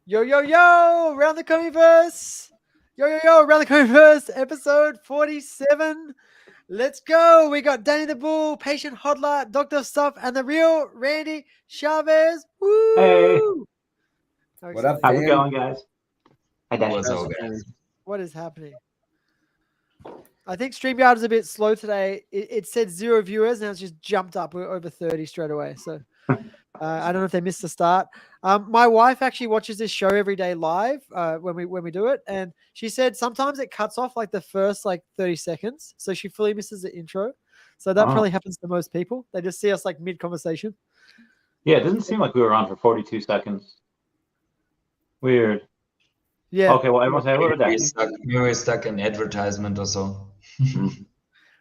Yo, yo, yo, round the EcomiVerse. Yo, round the EcomiVerse, episode 47. Let's go. We got Danny the Bull, Patient Hodler, Doctor of Stuff, and the real Randy Chavez. Woo! Hey, How What up, exciting. how's it fam? going, guys? Hi, Danny. What's up, guys? What is happening? I think StreamYard is a bit slow today. It said 0 viewers, now it's just jumped up. We're over 30 straight away. So I don't know if they missed the start. My wife actually watches this show every day live when we do it, and she said sometimes it cuts off like the first 30 seconds, so she fully misses the intro. So that probably happens to most people. They just see us like mid conversation. Yeah, it doesn't seem like we were on for 42 seconds. Weird. Yeah. Okay, well, everyone say hello to Danny. We were stuck in advertisement or so.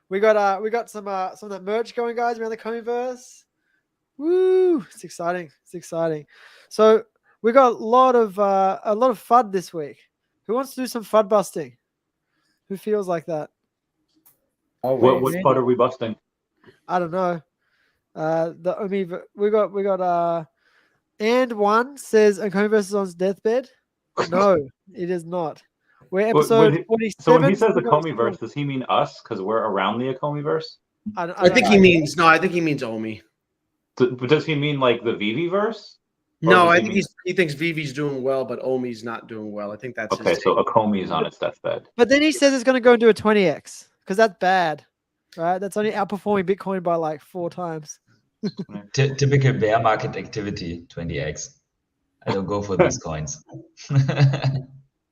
We got some of that merch going, guys, around the EcomiVerse. Woo! It's exciting. It's exciting. So we got a lot of FUD this week. Who wants to do some FUD busting? Who feels like that? What FUD are we busting? I don't know. We got and one says EcomiVerse is on his deathbed. No, it is not. We're episode 47. So when he says EcomiVerse, does he mean us because we're around the EcomiVerse? I think he means Omi. Does he mean like the VeVe-verse? No, I think he thinks VeVe's doing well, but Omi's not doing well. I think that's okay. So Ecomi is on its deathbed. But then he says it's going to go into a 20x because that's bad, right? That's only outperforming Bitcoin by like 4 times. Typical bear market activity, 20x. I don't go for these coins.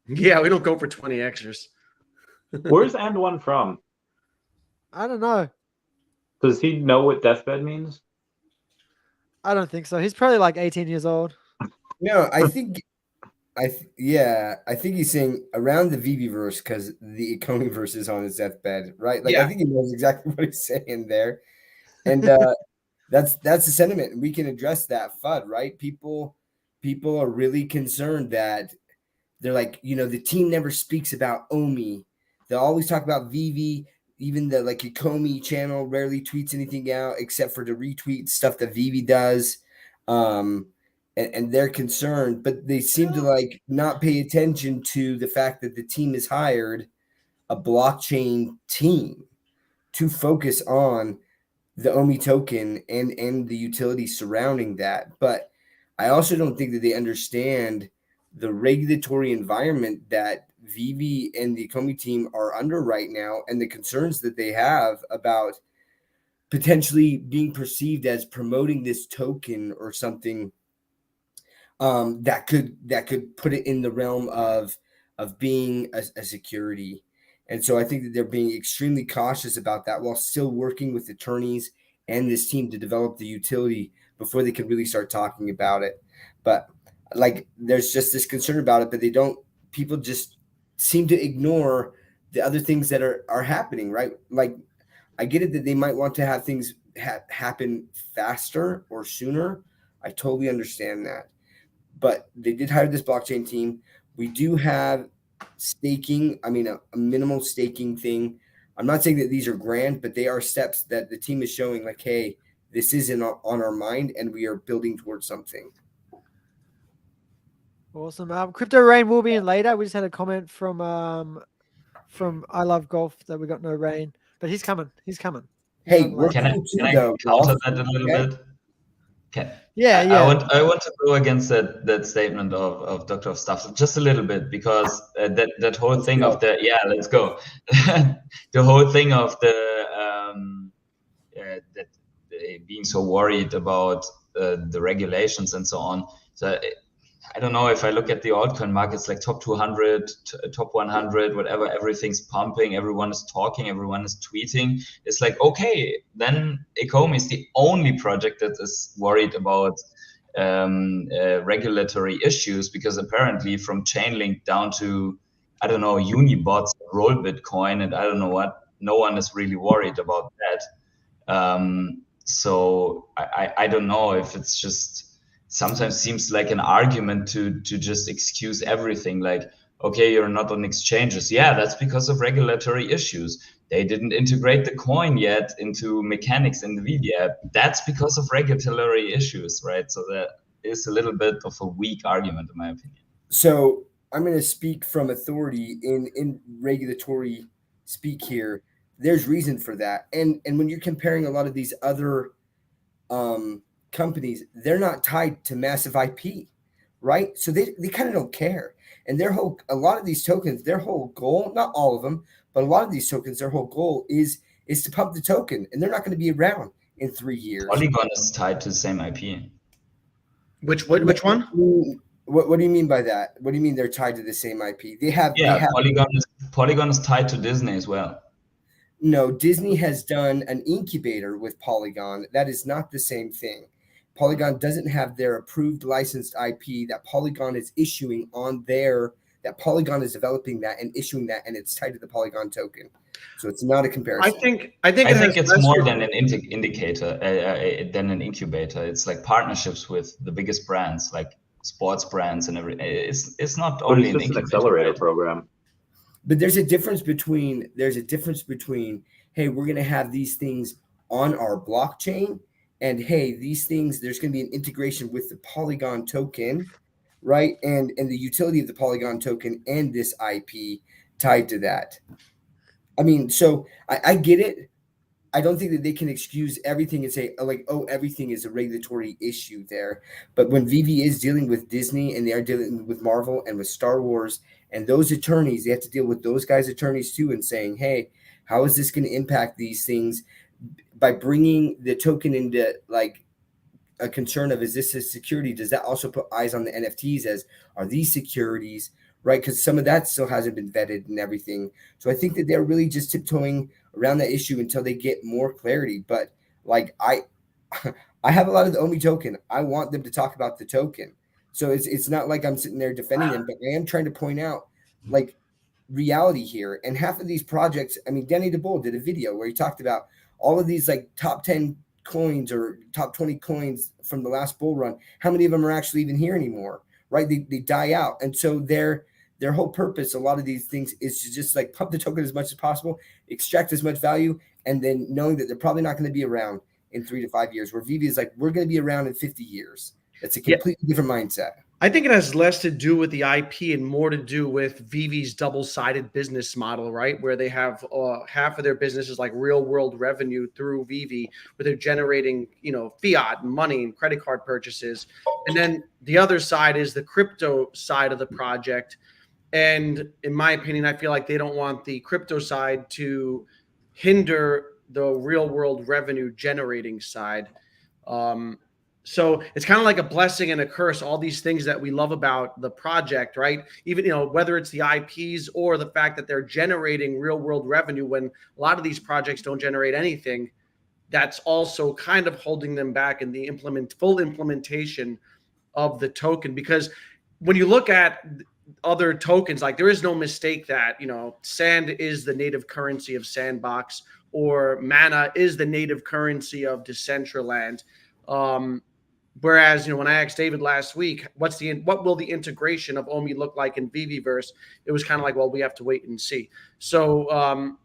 Yeah, we don't go for 20xers. Where's and one from? I don't know. Does he know what deathbed means? I don't think so. He's probably like 18 years old. No, I think he's saying around the VeVe-verse because the EcomiVerse is on his deathbed, right? Like, yeah. I think he knows exactly what he's saying there, and that's the sentiment. We can address that FUD, right? People are really concerned that they're like, the team never speaks about Omi. They'll always talk about VeVe. Even the Ecomi channel rarely tweets anything out except for to retweet stuff that VeVe does. And they're concerned, but they seem to not pay attention to the fact that the team has hired a blockchain team to focus on the Omi token and the utility surrounding that. But I also don't think that they understand the regulatory environment that VeVe and the Ecomi team are under right now, and the concerns that they have about potentially being perceived as promoting this token or something that could put it in the realm of being a security. And so I think that they're being extremely cautious about that while still working with attorneys and this team to develop the utility before they can really start talking about it. But there's just this concern about it, but people just seem to ignore the other things that are happening, right? Like, I get it that they might want to have things happen faster or sooner. I totally understand that. But they did hire this blockchain team. We do have staking, a minimal staking thing. I'm not saying that these are grand, but they are steps that the team is showing hey, this is on our mind and we are building towards something. Awesome. Crypto Rain will be in later. We just had a comment from I Love Golf that we got no rain, but he's coming. Hey, can I counter that a little bit? Yeah. I want to go against that statement of Doctor of Stuff just a little bit, because that whole thing of the let's go. The whole thing of the that being so worried about the regulations and so on. So I don't know, if I look at the altcoin markets, like top 200, top 100, whatever, everything's pumping, everyone is talking, everyone is tweeting. It's like, okay, then Ecomi is the only project that is worried about regulatory issues, because apparently from Chainlink down to, I don't know, Unibots, Roll Bitcoin, and I don't know what, no one is really worried about that. So I don't know if it's just, sometimes seems like an argument to just excuse everything. Like, okay, you're not on exchanges. Yeah, that's because of regulatory issues. They didn't integrate the coin yet into mechanics in the VeVe app. That's because of regulatory issues, right? So that is a little bit of a weak argument, in my opinion. So I'm going to speak from authority in regulatory speak here. There's reason for that, and when you're comparing a lot of these other companies, they're not tied to massive IP, right? So they kind of don't care. And a lot of these tokens, their whole goal, not all of them, but a lot of these tokens, their whole goal is to pump the token, and they're not going to be around in 3 years. Polygon is tied to the same IP. Which one? What do you mean by that? What do you mean they're tied to the same IP? Polygon is tied to Disney as well. No, Disney has done an incubator with Polygon. That is not the same thing. Polygon doesn't have their approved licensed IP that Polygon is issuing on that Polygon is developing that and issuing that, and it's tied to the Polygon token. So it's not a comparison. I think it's more than an indicator, than an incubator. It's like partnerships with the biggest brands, like sports brands and everything. It's not only an accelerator program. But there's a difference between hey, we're going to have these things on our blockchain, and hey, these things, there's going to be an integration with the Polygon token, right? And the utility of the Polygon token and this IP tied to that. I mean, so I get it. I don't think that they can excuse everything and say, like, oh, everything is a regulatory issue there. But when VeVe is dealing with Disney, and they are dealing with Marvel and with Star Wars, and those attorneys, they have to deal with those guys' attorneys too, and saying, hey, how is this going to impact these things by bringing the token into like a concern of, is this a security? Does that also put eyes on the NFTs as, are these securities, right? Because some of that still hasn't been vetted and everything. So I think that they're really just tiptoeing around that issue until they get more clarity. But like I have a lot of the OMI token. I want them to talk about the token. So it's not like I'm sitting there defending them, but I am trying to point out like reality here. And half of these projects, I mean, Danny DeBull did a video where he talked about all of these like top 10 coins or top 20 coins from the last bull run. How many of them are actually even here anymore, right? They die out. And so their whole purpose, a lot of these things, is to just like pump the token as much as possible, extract as much value, and then knowing that they're probably not going to be around in 3 to 5 years, where VeVe is like, we're going to be around in 50 years. It's a completely different mindset. I think it has less to do with the IP and more to do with VeVe's double-sided business model, right? Where they have half of their business is like real-world revenue through VeVe, where they're generating, fiat and money and credit card purchases. And then the other side is the crypto side of the project. And in my opinion, I feel like they don't want the crypto side to hinder the real-world revenue generating side. So it's kind of like a blessing and a curse, all these things that we love about the project, right? Even, whether it's the IPs or the fact that they're generating real world revenue when a lot of these projects don't generate anything, that's also kind of holding them back in the full implementation of the token. Because when you look at other tokens, like there is no mistake that, Sand is the native currency of Sandbox, or Mana is the native currency of Decentraland. Whereas, when I asked David last week, what will the integration of OMI look like in VeVeVerse? It was kind of like, well, we have to wait and see. So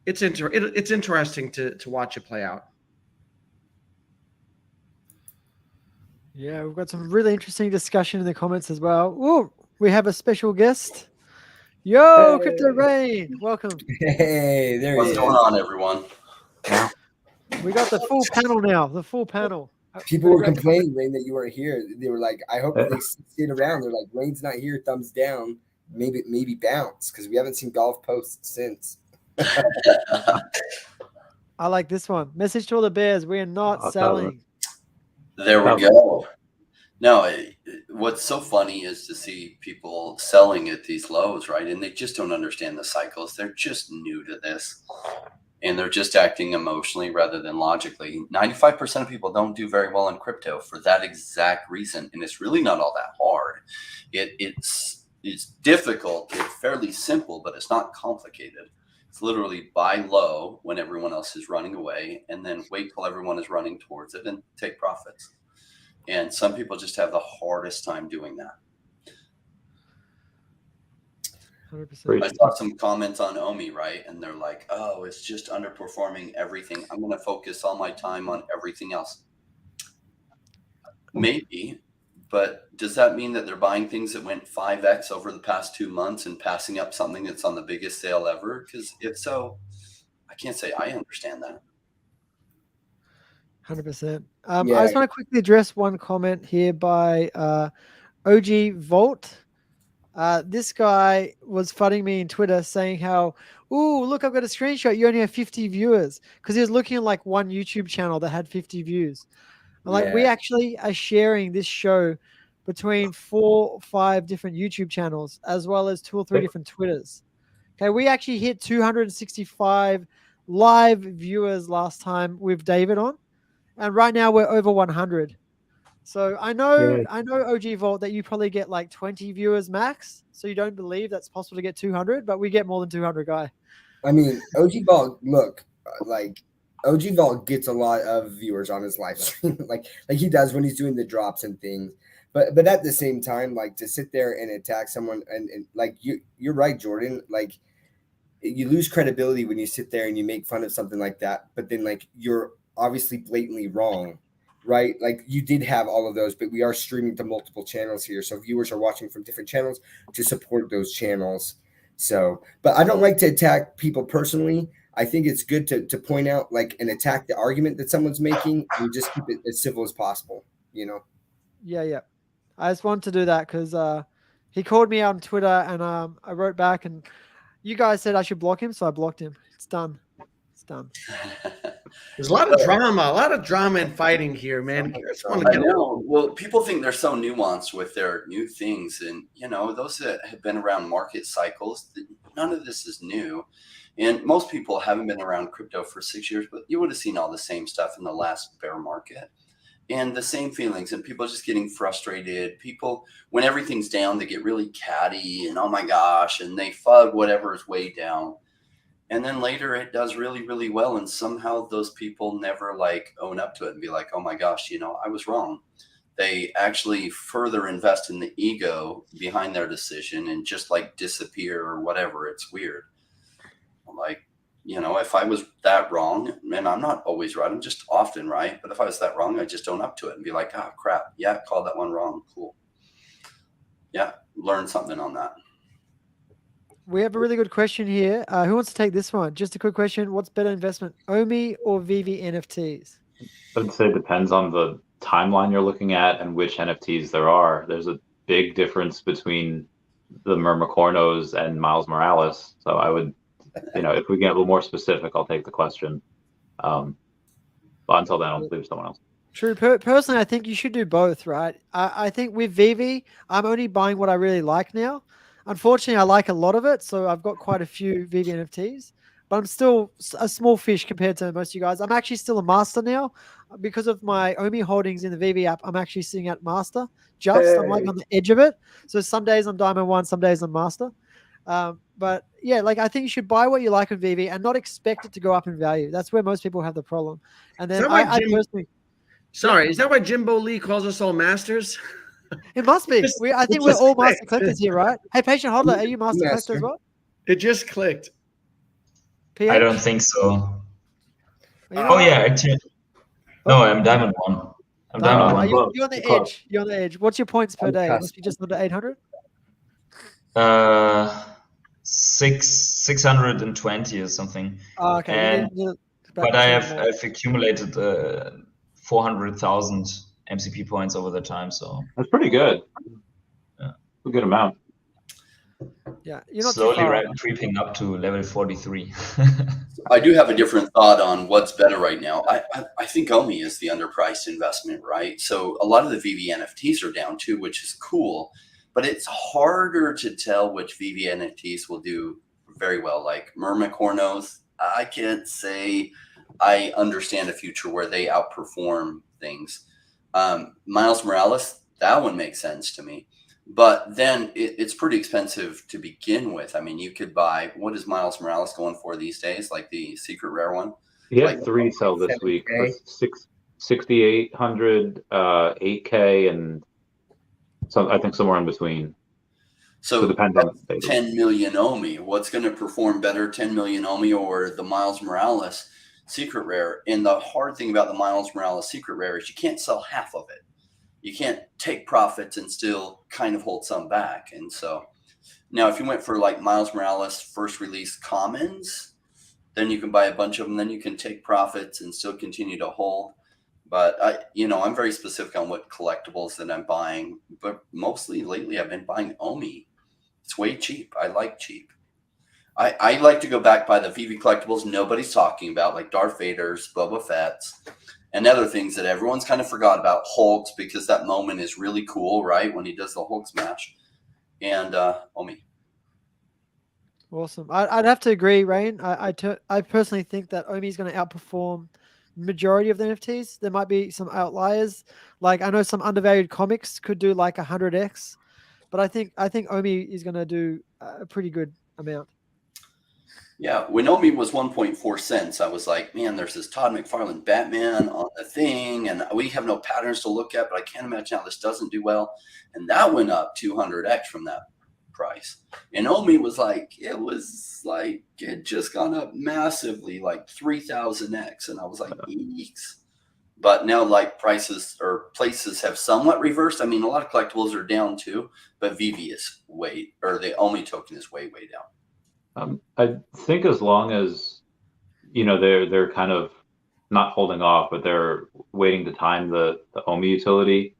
it's interesting to watch it play out. Yeah, we've got some really interesting discussion in the comments as well. Oh, we have a special guest. Yo, hey. Crypto Rain, welcome. Hey, there he is. What's going on, everyone? We got the full panel now. The full panel. People were complaining, Rain, that you weren't here. They were like, I hope they sit around. They're like, Rain's not here, thumbs down. Maybe bounce, because we haven't seen golf posts since. I like this one. Message to all the bears: we are not selling. There we go. No, what's so funny is to see people selling at these lows, right? And they just don't understand the cycles. They're just new to this. And they're just acting emotionally rather than logically. 95% of people don't do very well in crypto for that exact reason. And it's really not all that hard. It's difficult. It's fairly simple, but it's not complicated. It's literally buy low when everyone else is running away, and then wait till everyone is running towards it and take profits. And some people just have the hardest time doing that. 100%. I saw some comments on OMI, right? And they're like, oh, it's just underperforming everything. I'm going to focus all my time on everything else. Maybe, But does that mean that they're buying things that went 5x over the past 2 months and passing up something that's on the biggest sale ever? Because if so, I can't say I understand that. 100%. Yeah. I just want to quickly address one comment here by OG Vault. This guy was fudding me in Twitter saying how, ooh, look, I've got a screenshot. You only have 50 viewers, because he was looking at like one YouTube channel that had 50 views. Like, we actually are sharing this show between 4 or 5 different YouTube channels, as well as 2 or 3 different Twitters. Okay, we actually hit 265 live viewers last time with David on, and right now we're over 100. So I know OG Vault that you probably get like 20 viewers max, so you don't believe that's possible to get 200, but we get more than 200, guy. I mean, OG Vault, look, like OG Vault gets a lot of viewers on his live stream, like he does when he's doing the drops and things. But at the same time, like, to sit there and attack someone, and like you're right, Jordan. Like, you lose credibility when you sit there and you make fun of something like that. But then, like, you're obviously blatantly wrong, right? Like, you did have all of those, but we are streaming to multiple channels here, so viewers are watching from different channels to support those channels. So, but I don't like to attack people personally. I think it's good to point out, like, and attack the argument that someone's making, and just keep it as civil as possible, you know? Yeah. I just wanted to do that because he called me out on Twitter, and I wrote back, and you guys said I should block him, so I blocked him. It's done. It's done. There's a lot of drama and fighting here, man. I just want to I get know. Well, people think they're so nuanced with their new things, and those that have been around market cycles, none of this is new. And most people haven't been around crypto for 6 years, but you would have seen all the same stuff in the last bear market, and the same feelings, and people just getting frustrated. People, when everything's down, they get really catty and, oh my gosh, and they FUD whatever is way down. And then later it does really, really well. And somehow those people never like own up to it and be like, oh my gosh, I was wrong. They actually further invest in the ego behind their decision and just like disappear or whatever. It's weird. Like, if I was that wrong, and I'm not always right, I'm just often right. But if I was that wrong, I just own up to it and be like, oh crap. Yeah. Call that one wrong. Cool. Yeah. Learn something on that. We have a really good question here. Who wants to take this one? Just a quick question. What's better investment, OMI or VeVe NFTs? I'd say it depends on the timeline you're looking at and which NFTs there are. There's a big difference between the Mermicornos and Miles Morales. So I would, if we get a little more specific, I'll take the question. But until then, I'll leave someone else. True. Personally, I think you should do both, right? I think with VeVe, I'm only buying what I really like now. Unfortunately, I like a lot of it, so I've got quite a few VeVe NFTs, but I'm still a small fish compared to most of you guys. I'm actually still a master now because of my OMI holdings in the VeVe app. I'm actually sitting at master. I'm like on the edge of it. So some days I'm Diamond 1, some days I'm master. But yeah, like, I think you should buy what you like in VeVe and not expect it to go up in value. That's where most people have the problem. And then I personally... Sorry, is that why Jimbo Lee calls us all masters? It must be. I think we're all master collectors here, right? Hey, Patient Hodler, are you master collector as well? It just clicked. PH? I don't think so. Yeah, actually. No, I'm Diamond 1. I'm Diamond 1. You're on the edge. You're on the edge. What's your points per day? It must be just under 800? 620 or something. Oh, okay. But I've accumulated 400,000 MCP points over the time, so that's pretty good. Yeah, a good amount. Yeah, you're not slowly creeping up to level 43. I do have a different thought on what's better right now. I think OMI is the underpriced investment, right? So a lot of the VeVe NFTs are down too, which is cool, but it's harder to tell which VeVe NFTs will do very well. Like Mermicornos, I can't say I understand a future where they outperform things. Miles Morales, that one makes sense to me. But then it's pretty expensive to begin with. I mean, you could buy, what is Miles Morales going for these days? Like the secret rare one? He had 3 sell this week. 6,800, 8K, and I think somewhere in between. So it depends on the 10 million OMI. What's going to perform better, 10 million OMI or the Miles Morales secret rare? And the hard thing about the Miles Morales secret rare is you can't sell half of it. You can't take profits and still kind of hold some back. And so now if you went for like Miles Morales first release commons, then you can buy a bunch of them. Then you can take profits and still continue to hold. But I'm very specific on what collectibles that I'm buying. But mostly lately, I've been buying Omi. It's way cheap. I like cheap. I like to go back by the VeVe collectibles nobody's talking about, like Darth Vader's, Boba Fett's, and other things that everyone's kind of forgot about. Hulk's, because that moment is really cool, right? When he does the Hulk smash. And Omi. Awesome. I'd have to agree, Rain. I personally think that Omi is going to outperform majority of the NFTs. There might be some outliers. Like I know some undervalued comics could do like 100x, but I think Omi is going to do a pretty good amount. Yeah, when Omi was 1.4 cents, I was like, man, there's this Todd McFarlane Batman on the thing, and we have no patterns to look at, but I can't imagine how this doesn't do well. And that went up 200x from that price. And Omi was like, it just gone up massively, like 3,000x. And I was like, eeks. But now like prices or places have somewhat reversed. I mean, a lot of collectibles are down too, but VeVe is the Omi token is way down. I think as long as, they're kind of not holding off, but they're waiting to time the Omi utility.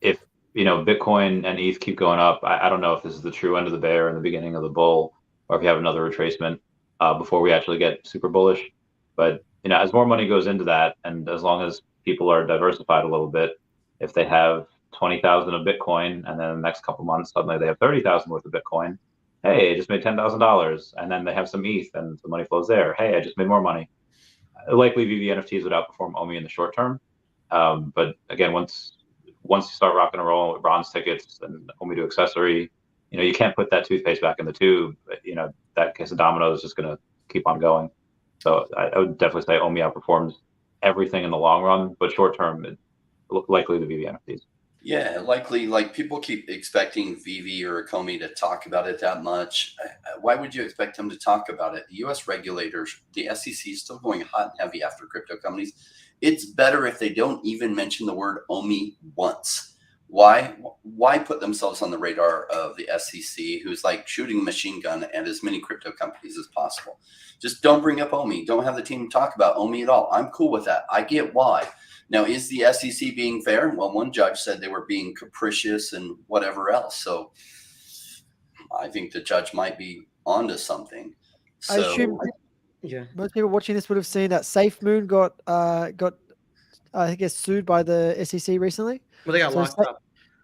If, Bitcoin and ETH keep going up, I don't know if this is the true end of the bear and the beginning of the bull, or if you have another retracement before we actually get super bullish. But, as more money goes into that, and as long as people are diversified a little bit, if they have 20,000 of Bitcoin and then the next couple months, suddenly they have 30,000 worth of Bitcoin. Hey, I just made $10,000, and then they have some ETH, and the money flows there. Hey, I just made more money. Likely, VeVe NFTs would outperform Omi in the short term. But again, once you start rocking and rolling with bronze tickets and Omi to accessory, you can't put that toothpaste back in the tube. That case of domino is just going to keep on going. So I would definitely say Omi outperforms everything in the long run, but short term, likely the VeVe NFTs. Yeah, likely. Like people keep expecting VeVe or Ecomi to talk about it that much. Why would you expect them to talk about it? The U.S. regulators, the SEC, is still going hot and heavy after crypto companies. It's better if they don't even mention the word Omi once. Why put themselves on the radar of the SEC, who's like shooting a machine gun at as many crypto companies as possible? Just don't bring up Omi. Don't have the team talk about Omi at all. I'm cool with that. I get why. Now, is the SEC being fair? Well, one judge said they were being capricious and whatever else. So I think the judge might be onto something. So, I assume most people watching this would have seen that SafeMoon got I guess sued by the SEC recently. Well, they got locked up.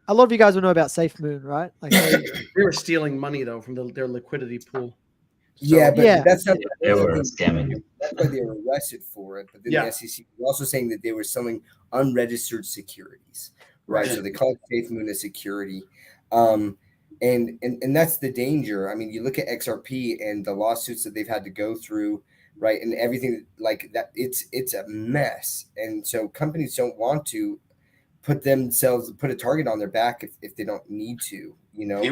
A lot of you guys will know about SafeMoon, right? Like they were stealing money though from their liquidity pool. So, that's not. They were scamming you. That's why they were arrested for it. But then the SEC was also saying that they were selling unregistered securities, right? So they call it SafeMoon a security, and that's the danger. I mean, you look at XRP and the lawsuits that they've had to go through, right, and everything like that. It's a mess, and so companies don't want to put a target on their back if they don't need to.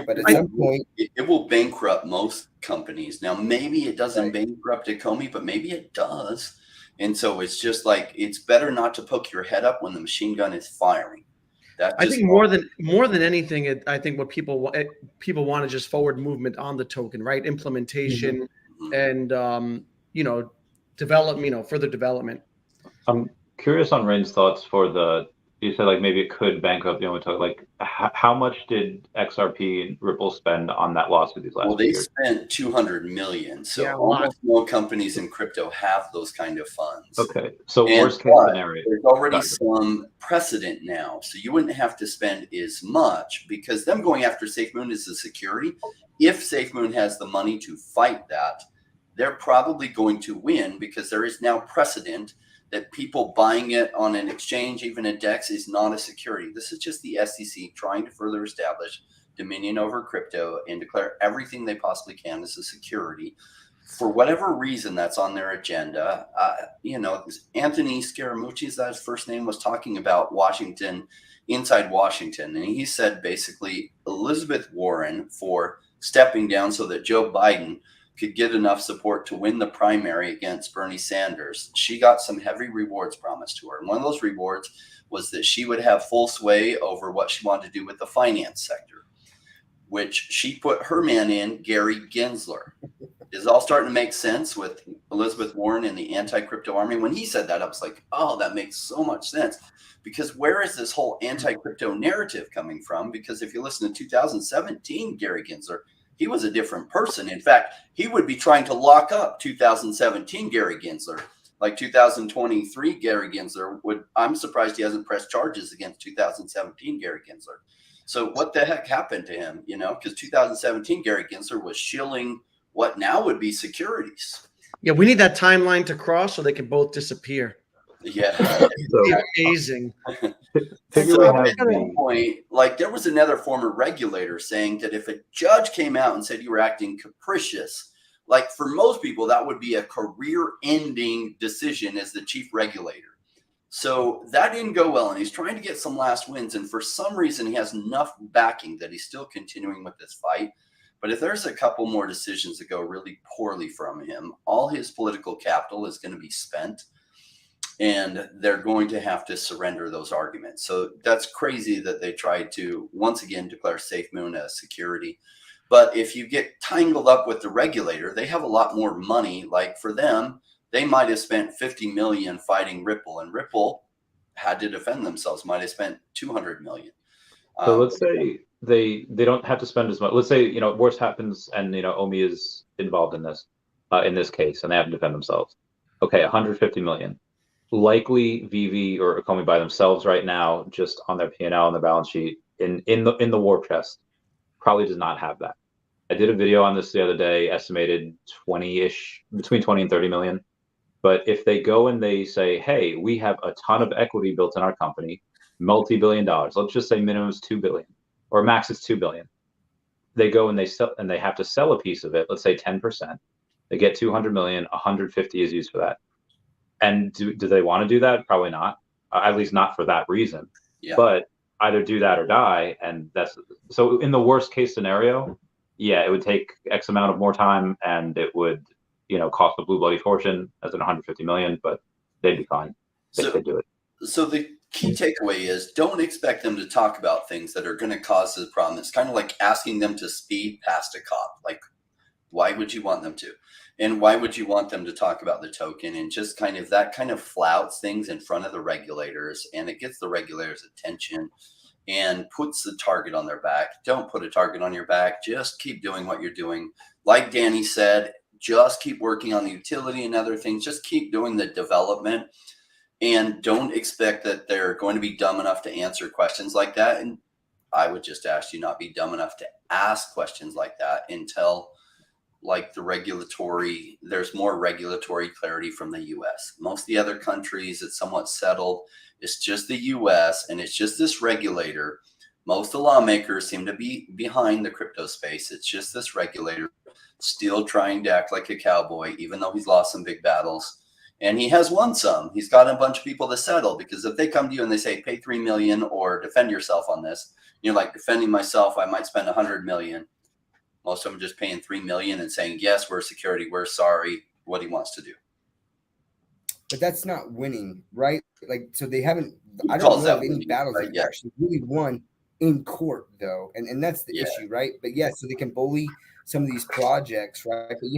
But at some point it will bankrupt most companies. Now, maybe it doesn't bankrupt Ecomi, but maybe it does. And so it's just like, it's better not to poke your head up when the machine gun is firing. I think more than anything, I think what people want is just forward movement on the token, right? Implementation and further development. I'm curious on Rain's thoughts for you said like maybe it could bankrupt the Omi token. Like how much did XRP and Ripple spend on that lawsuit these last years? Well, they spent $200 million. So almost no companies in crypto have those kind of funds. Okay. So worst case scenario. There's already some precedent now. So you wouldn't have to spend as much because them going after SafeMoon is a security. If SafeMoon has the money to fight that, they're probably going to win because there is now precedent that people buying it on an exchange, even a DEX, is not a security. This is just the SEC trying to further establish dominion over crypto and declare everything they possibly can as a security. For whatever reason that's on their agenda, Anthony Scaramucci, is that his first name, was talking about Washington, inside Washington. And he said basically Elizabeth Warren for stepping down so that Joe Biden could get enough support to win the primary against Bernie Sanders, she got some heavy rewards promised to her. And one of those rewards was that she would have full sway over what she wanted to do with the finance sector, which she put her man in, Gary Gensler. Is all starting to make sense with Elizabeth Warren and the anti-crypto army. When he said that, I was like, oh, that makes so much sense. Because where is this whole anti-crypto narrative coming from? Because if you listen to 2017 Gary Gensler, he was a different person. In fact, he would be trying to lock up 2017 Gary Gensler. Like 2023 Gary Gensler I'm surprised he hasn't pressed charges against 2017 Gary Gensler. So what the heck happened to him? Because 2017 Gary Gensler was shilling what now would be securities. Yeah, we need that timeline to cross so they can both disappear. Yeah. Amazing. So at one point, like there was another former regulator saying that if a judge came out and said you were acting capricious, like for most people, that would be a career-ending decision as the chief regulator. So that didn't go well, and he's trying to get some last wins. And for some reason, he has enough backing that he's still continuing with this fight. But if there's a couple more decisions that go really poorly from him, all his political capital is going to be spent, and they're going to have to surrender those arguments. So that's crazy that they tried to, once again, declare SafeMoon as security. But if you get tangled up with the regulator, they have a lot more money. Like for them, they might have spent $50 million fighting Ripple, and Ripple had to defend themselves, might have spent $200 million. So let's say they don't have to spend as much. Let's say, worse happens and, OMI is involved in this case and they have to defend themselves. Okay, 150 million. Likely VeVe or Ecomi by themselves right now, just on their P&L on the balance sheet in the war chest, probably does not have that. I did a video on this the other day, estimated 20-ish, between 20 and 30 million. But if they go and they say, hey, we have a ton of equity built in our company, multi-billion dollars, let's just say minimum is 2 billion or max is 2 billion. They go and they sell, and they have to sell a piece of it, let's say 10%. They get 200 million, 150 is used for that. And do they want to do that? Probably not, at least not for that reason. Yeah. But either do that or die. And that's, so in the worst case scenario, yeah, it would take X amount of more time and it would, cost a blue bloody fortune as in 150 million, but they'd be fine. They could do it. So the key takeaway is don't expect them to talk about things that are going to cause the problem. It's kind of like asking them to speed past a cop. Like, why would you want them to? And why would you want them to talk about the token? And just that kind of flouts things in front of the regulators, and it gets the regulators' attention and puts the target on their back. Don't put a target on your back. Just keep doing what you're doing. Like Danny said, just keep working on the utility and other things. Just keep doing the development. And don't expect that they're going to be dumb enough to answer questions like that. And I would just ask you not be dumb enough to ask questions like that until there's more regulatory clarity from the US. Most of the other countries, it's somewhat settled. It's just the US, and it's just this regulator. Most of the lawmakers seem to be behind the crypto space. It's just this regulator still trying to act like a cowboy, even though he's lost some big battles. And he has won some. He's got a bunch of people to settle, because if they come to you and they say, pay 3 million or defend yourself on this, you're like, defending myself, I might spend 100 million. Most of them just paying 3 million and saying, yes, we're security, we're sorry, what he wants to do. But that's not winning, right? Like, so they haven't, I don't know of any battles that actually really won in court, though. And that's the issue, right? But yeah, so they can bully some of these projects, right? But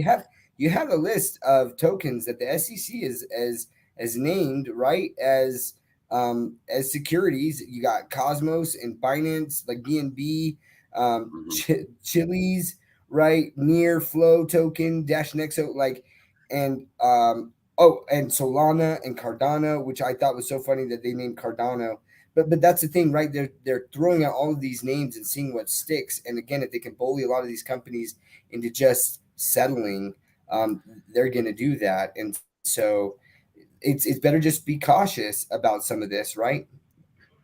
you have a list of tokens that the SEC is named, right, as securities. You got Cosmos and Binance, like BNB, Chili's, right, Near Flow token, Dash Nexo, like, and and Solana and Cardano, which I thought was so funny that they named Cardano. But that's the thing, right? They're throwing out all of these names and seeing what sticks. And again, if they can bully a lot of these companies into just settling, they're going to do that. And so it's better just be cautious about some of this, right?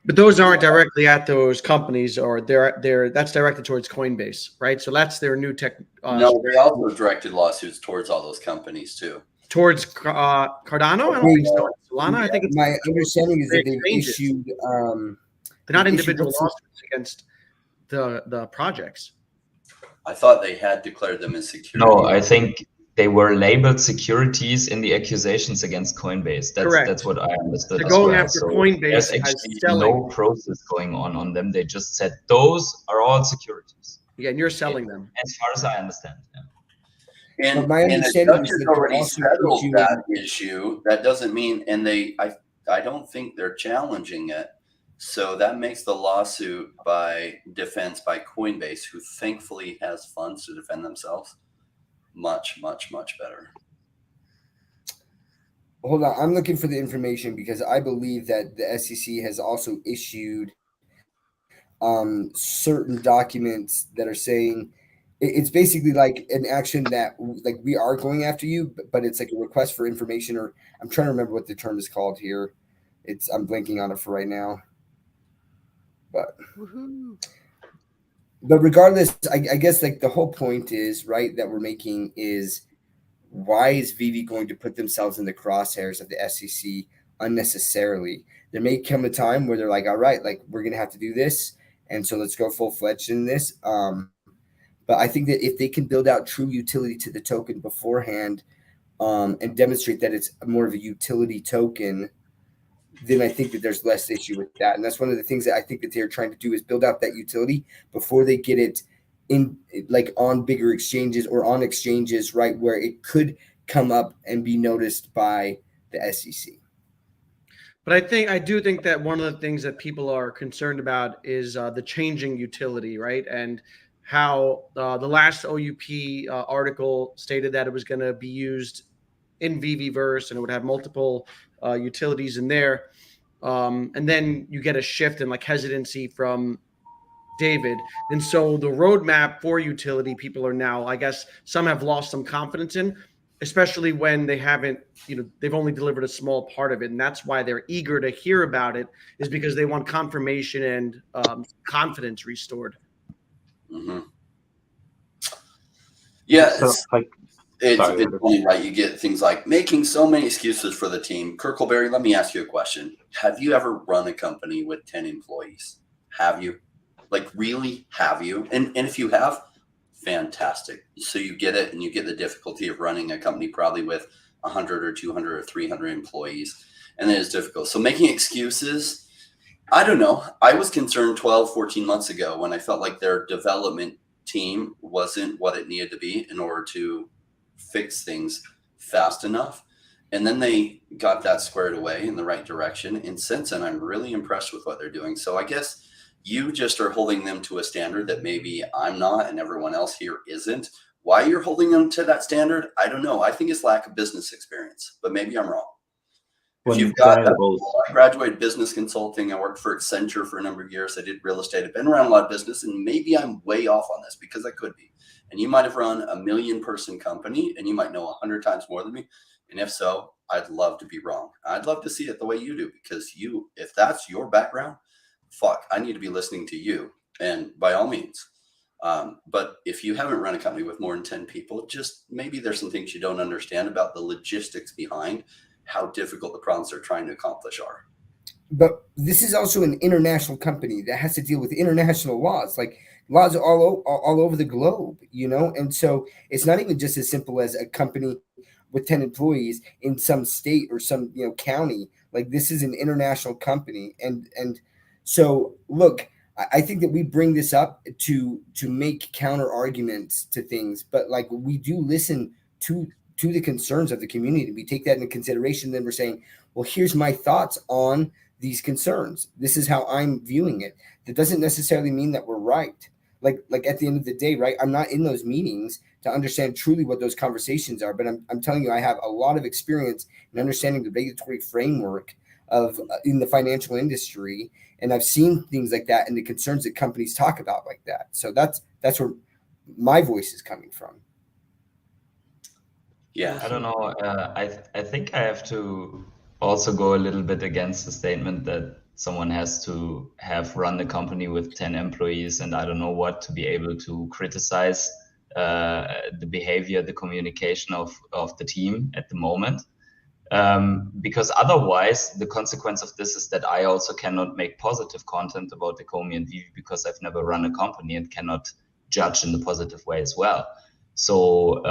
But those aren't directly at those companies, or that's directed towards Coinbase, right? So that's their new tech. No, they also directed lawsuits towards all those companies too. Towards Cardano? I don't think so. Solana, I think it's my understanding is that they've issued. They're not individual lawsuits against the projects. I thought they had declared them as securities. No, I think they were labeled securities in the accusations against Coinbase. That's what I understood. They're as going well. after So Coinbase there's as actually selling. no process going on them. They just said those are all securities. Yeah, and you're selling them. As far as I understand. Yeah. And, But my and the understanding judge is has that they're already also settled issuing- that issue. That doesn't mean, and I don't think they're challenging it. So that makes the lawsuit by defense by Coinbase, who thankfully has funds to defend themselves, much, much, much better. Hold on, I'm looking for the information because I believe that the SEC has also issued certain documents that are saying it's basically like an action that like we are going after you, but it's like a request for information, or I'm trying to remember what the term is called here. I'm blanking on it for right now. But regardless, I guess like the whole point is right that we're making is why is VeVe going to put themselves in the crosshairs of the SEC unnecessarily? There may come a time where they're like, all right, like we're gonna have to do this, and so let's go full-fledged in this. But I think that if they can build out true utility to the token beforehand, and demonstrate that it's more of a utility token, then I think that there's less issue with that. And that's one of the things that I think that they're trying to do is build out that utility before they get it in like on bigger exchanges or on exchanges, right, where it could come up and be noticed by the SEC. But I do think that one of the things that people are concerned about is the changing utility, right? And how the last OUP article stated that it was going to be used in VeVeVerse and it would have multiple utilities in there. And then you get a shift in like hesitancy from David. And so the roadmap for utility, people are now, I guess some have lost some confidence in, especially when they haven't, they've only delivered a small part of it. And that's why they're eager to hear about it, is because they want confirmation and confidence restored. Mm-hmm. Yeah. So, It's funny, right? You get things like making so many excuses for the team. Kirkleberry, let me ask you a question. Have you ever run a company with 10 employees? Have you? Like, really? Have you? And if you have, fantastic. So you get it, and you get the difficulty of running a company probably with 100 or 200 or 300 employees. And then it's difficult. So making excuses, I don't know. I was concerned 12, 14 months ago when I felt like their development team wasn't what it needed to be in order to fix things fast enough. And then they got that squared away in the right direction. And since then, I'm really impressed with what they're doing. So I guess you just are holding them to a standard that maybe I'm not and everyone else here isn't. Why you're holding them to that standard, I don't know. I think it's lack of business experience, but maybe I'm wrong. If you've got I graduated business consulting. I worked for Accenture for a number of years. I did real estate. I've been around a lot of business, and maybe I'm way off on this because I could be. And you might have run a 1 million person company and you might know 100 times more than me. And if so, I'd love to be wrong. I'd love to see it the way you do, because if that's your background, fuck, I need to be listening to you. And by all means. But if you haven't run a company with more than 10 people, just maybe there's some things you don't understand about the logistics behind how difficult the problems they're trying to accomplish are. But this is also an international company that has to deal with international laws, like laws all over the globe, And so it's not even just as simple as a company with 10 employees in some state or some, county. Like, this is an international company. And so, look, I think that we bring this up to make counter arguments to things, but like, we do listen to the concerns of the community. We take that into consideration. Then we're saying, well, here's my thoughts on these concerns. This is how I'm viewing it. That doesn't necessarily mean that we're right. Like at the end of the day, right? I'm not in those meetings to understand truly what those conversations are, but I'm telling you, I have a lot of experience in understanding the regulatory framework of in the financial industry, and I've seen things like that and the concerns that companies talk about like that. So that's where my voice is coming from. Yeah, I don't know. I think I have to also go a little bit against the statement that someone has to have run the company with 10 employees and I don't know what to be able to criticize the behavior, the communication of the team at the moment. Because otherwise, the consequence of this is that I also cannot make positive content about Ecomi and VeVe because I've never run a company and cannot judge in the positive way as well. So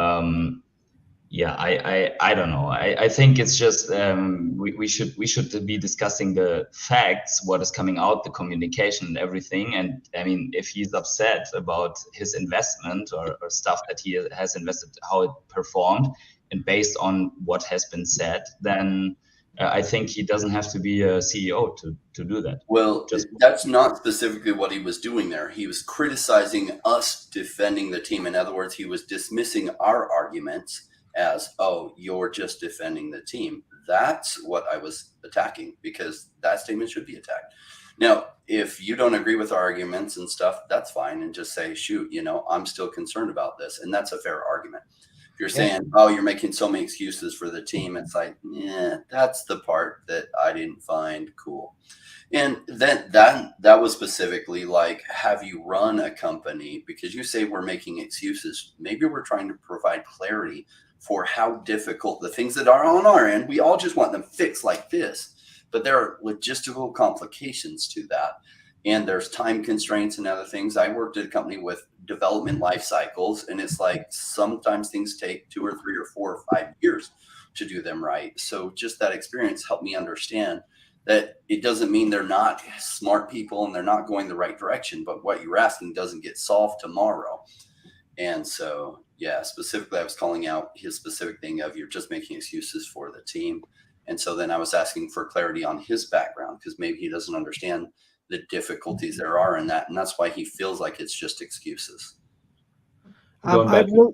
yeah, I don't know. I think it's just we should be discussing the facts, what is coming out, the communication and everything. And I mean, if he's upset about his investment or stuff that he has invested, how it performed, and based on what has been said, then I think he doesn't have to be a CEO to do that. Well, that's not specifically what he was doing there. He was criticizing us defending the team. In other words, he was dismissing our arguments as, oh, you're just defending the team. That's what I was attacking, because that statement should be attacked. Now, if you don't agree with our arguments and stuff, that's fine. And just say, shoot, I'm still concerned about this. And that's a fair argument. If you're saying, oh, you're making so many excuses for the team, it's like, yeah, that's the part that I didn't find cool. And then that was specifically like, have you run a company? Because you say we're making excuses. Maybe we're trying to provide clarity for how difficult the things that are on our end. We all just want them fixed like this, but there are logistical complications to that. And there's time constraints and other things. I worked at a company with development life cycles, and it's like sometimes things take 2 or 3 or 4 or 5 years to do them right. So just that experience helped me understand that it doesn't mean they're not smart people and they're not going the right direction, but what you're asking doesn't get solved tomorrow. And so, yeah, specifically, I was calling out his specific thing of, you're just making excuses for the team. And so then I was asking for clarity on his background, because maybe he doesn't understand the difficulties there are in that. And that's why he feels like it's just excuses. I was going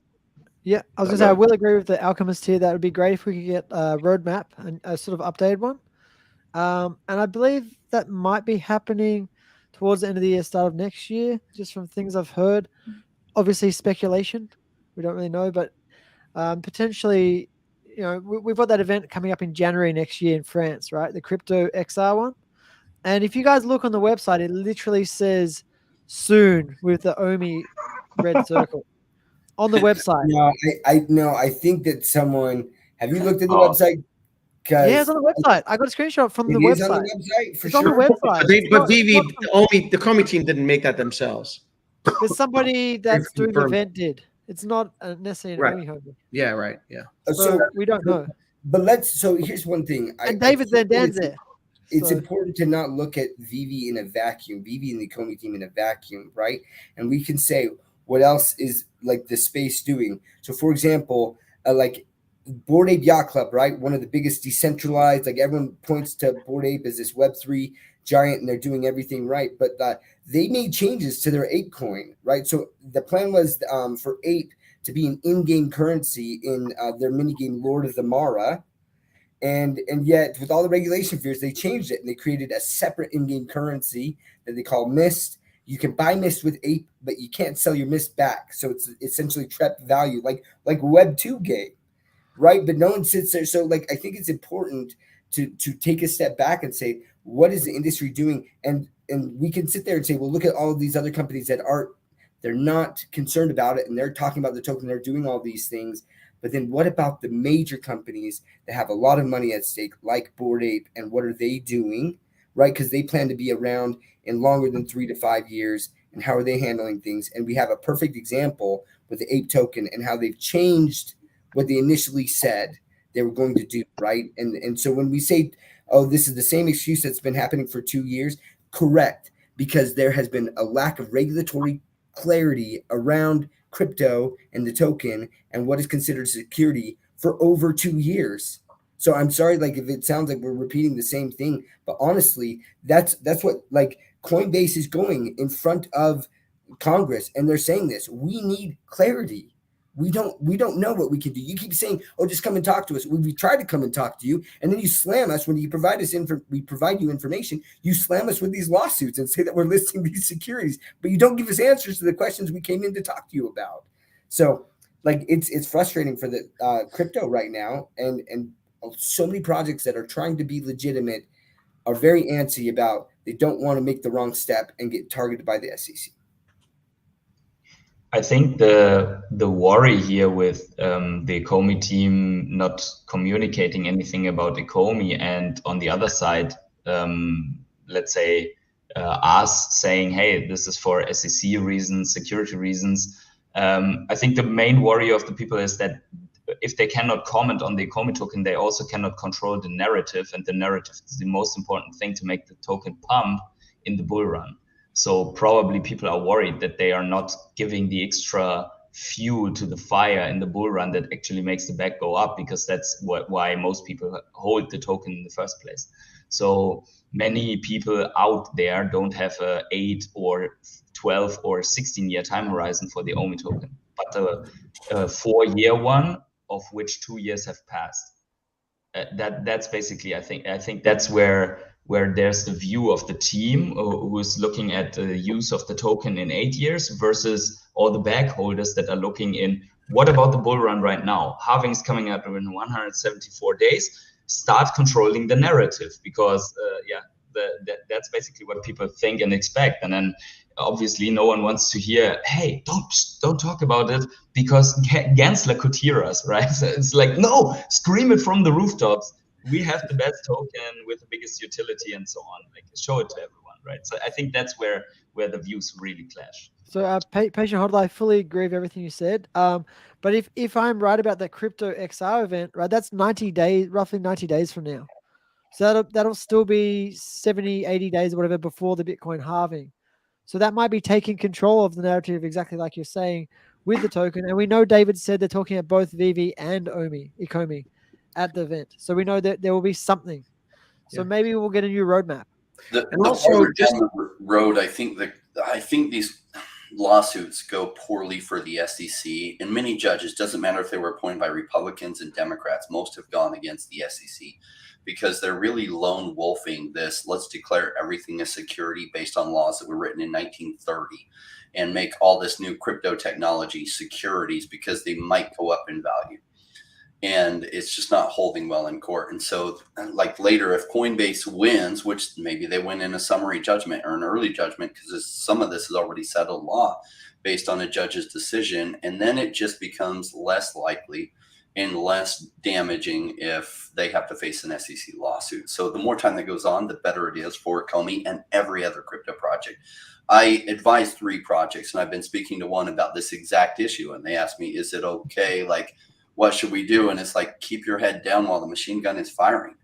to say, I will agree with the Alchemist here. That would be great if we could get a roadmap, and a sort of updated one. And I believe that might be happening towards the end of the year, start of next year, just from things I've heard. Obviously, speculation. We don't really know, but potentially, we've got that event coming up in January next year in France, right? The Crypto XR one. And if you guys look on the website, it literally says soon with the OMI red circle on the website. No, I think that someone, have you looked at the website? Yeah, it's on the website. I got a screenshot from the website. On the website, for it's sure. on the website. But VeVe, the Ecomi team didn't make that themselves. There's somebody that's doing the event did. It's not necessarily an OMI holder. Yeah, right. Yeah. So we don't know. But here's one thing. And David Dan's there. It's important to not look at VeVe in a vacuum, VeVe and the Ecomi team in a vacuum, right? And we can say, what else is like the space doing? So, for example, like Bored Ape Yacht Club, right? One of the biggest decentralized, like everyone points to Bored Ape as this Web3 giant, and they're doing everything right. But they made changes to their Ape coin, right? So the plan was for Ape to be an in-game currency in their minigame Lord of the Mara. And yet, with all the regulation fears, they changed it, and they created a separate in-game currency that they call Mist. You can buy Mist with Ape, but you can't sell your Mist back. So it's essentially trapped value, like Web 2 game, right? But no one sits there. So I think it's important to take a step back and say, what is the industry doing? And we can sit there and say, well, look at all of these other companies that they're not concerned about it, and they're talking about the token, they're doing all these things. But then what about the major companies that have a lot of money at stake, like Bored Ape, and what are they doing, right? Because they plan to be around in longer than 3 to 5 years, and how are they handling things? And we have a perfect example with the Ape token and how they've changed what they initially said they were going to do, right? And so when we say, oh, this is the same excuse that's been happening for 2 years, correct, because there has been a lack of regulatory clarity around crypto and the token and what is considered security for over 2 years. So I'm sorry, if it sounds like we're repeating the same thing, but honestly, that's what Coinbase is going in front of Congress, and they're saying this. We need clarity. We don't know what we can do. You keep saying, oh, just come and talk to us. We try to come and talk to you, and then you slam us when you provide us we provide you information. You slam us with these lawsuits and say that we're listing these securities, but you don't give us answers to the questions we came in to talk to you about. So it's frustrating for the crypto right now, and so many projects that are trying to be legitimate are very antsy about, they don't want to make the wrong step and get targeted by the SEC. I think the worry here with the Ecomi team not communicating anything about Ecomi, and on the other side, let's say us saying, hey, this is for SEC reasons, security reasons. I think the main worry of the people is that if they cannot comment on the Ecomi token, they also cannot control the narrative, and the narrative is the most important thing to make the token pump in the bull run. So probably people are worried that they are not giving the extra fuel to the fire in the bull run that actually makes the back go up, because that's why most people hold the token in the first place. So many people out there don't have a 8 or 12 or 16-year time horizon for the OMI token, but a 4-year one, of which 2 years have passed. That's basically, I think that's where there's the view of the team who is looking at the use of the token in 8 years versus all the bag holders that are looking in, what about the bull run right now? Halving is coming up in 174 days. Start controlling the narrative, because that's basically what people think and expect. And then obviously no one wants to hear, hey, don't talk about it because Gensler could hear us, right? So it's like, no, scream it from the rooftops. We have the best token with the biggest utility and so on. Like, show it to everyone, right? So I think that's where the views really clash. So Patient Hodler, I fully agree with everything you said. But if I'm right about that crypto XR event, right, that's 90 days, roughly 90 days from now. So that'll still be 70, 80 days or whatever before the Bitcoin halving. So that might be taking control of the narrative, exactly like you're saying, with the token. And we know David said they're talking at both VeVe and Ecomi at the event. So we know that there will be something. So maybe we'll get a new roadmap. And also just down the road, I think these lawsuits go poorly for the SEC, and many judges, doesn't matter if they were appointed by Republicans and Democrats, most have gone against the SEC because they're really lone wolfing this. Let's declare everything a security based on laws that were written in 1930 and make all this new crypto technology securities because they might go up in value. And it's just not holding well in court. And so like later, if Coinbase wins, which maybe they win in a summary judgment or an early judgment, because some of this is already settled law based on a judge's decision, and then it just becomes less likely and less damaging if they have to face an SEC lawsuit. So the more time that goes on, the better it is for Ecomi and every other crypto project. I advise 3 projects, and I've been speaking to one about this exact issue, and they asked me, is it okay? Like, what should we do? And it's like, keep your head down while the machine gun is firing.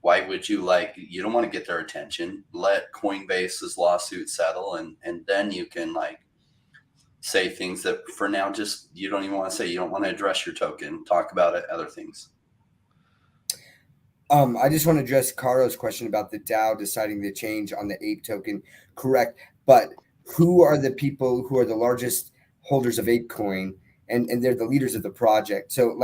Why would you you don't want to get their attention. Let Coinbase's lawsuit settle, and then you can say things that for now just you don't even want to say. You don't want to address your token. Talk about it, other things. I just want to address Caro's question about the DAO deciding to change on the Ape token. Correct. But who are the people who are the largest holders of ApeCoin? And they're the leaders of the project. So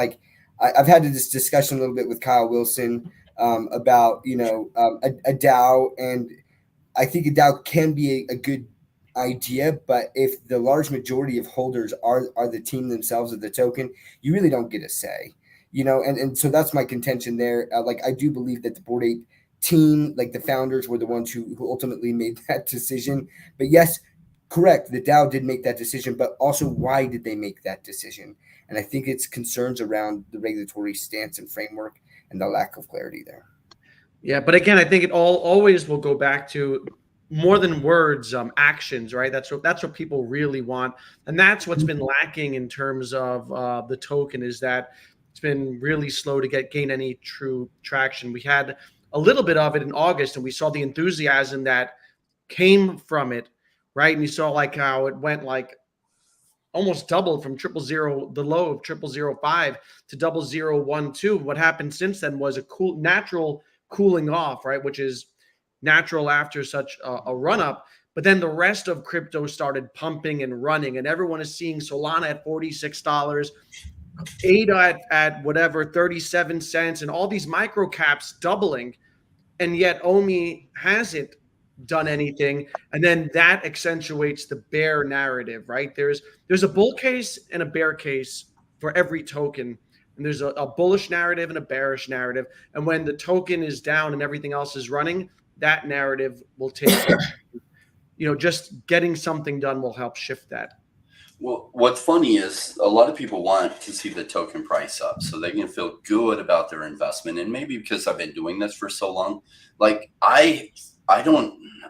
I've had this discussion a little bit with Kyle Wilson about, a DAO. And I think a DAO can be a good idea, but if the large majority of holders are the team themselves of the token, you really don't get a say, and so that's my contention there. I do believe that the Bored Ape team, the founders, were the ones who ultimately made that decision. But yes, correct, the DAO did make that decision, but also why did they make that decision? And I think it's concerns around the regulatory stance and framework and the lack of clarity there. Yeah, but again, I think it always will go back to more than words, actions, right? That's what people really want, and that's what's been lacking in terms of the token, is that it's been really slow to gain any true traction. We had a little bit of it in August, and we saw the enthusiasm that came from it, right? And you saw how it went almost doubled from the low of 0005 to 0012. What happened since then was a natural cooling off, right? Which is natural after such a run up. But then the rest of crypto started pumping and running, and everyone is seeing Solana at $46, ADA at whatever, 37 cents, and all these micro caps doubling. And yet OMI hasn't done anything. And then that accentuates the bear narrative, right? There's a bull case and a bear case for every token. And there's a bullish narrative and a bearish narrative. And when the token is down and everything else is running, that narrative will take, just getting something done will help shift that. Well, what's funny is a lot of people want to see the token price up so they can feel good about their investment. And maybe because I've been doing this for so long, I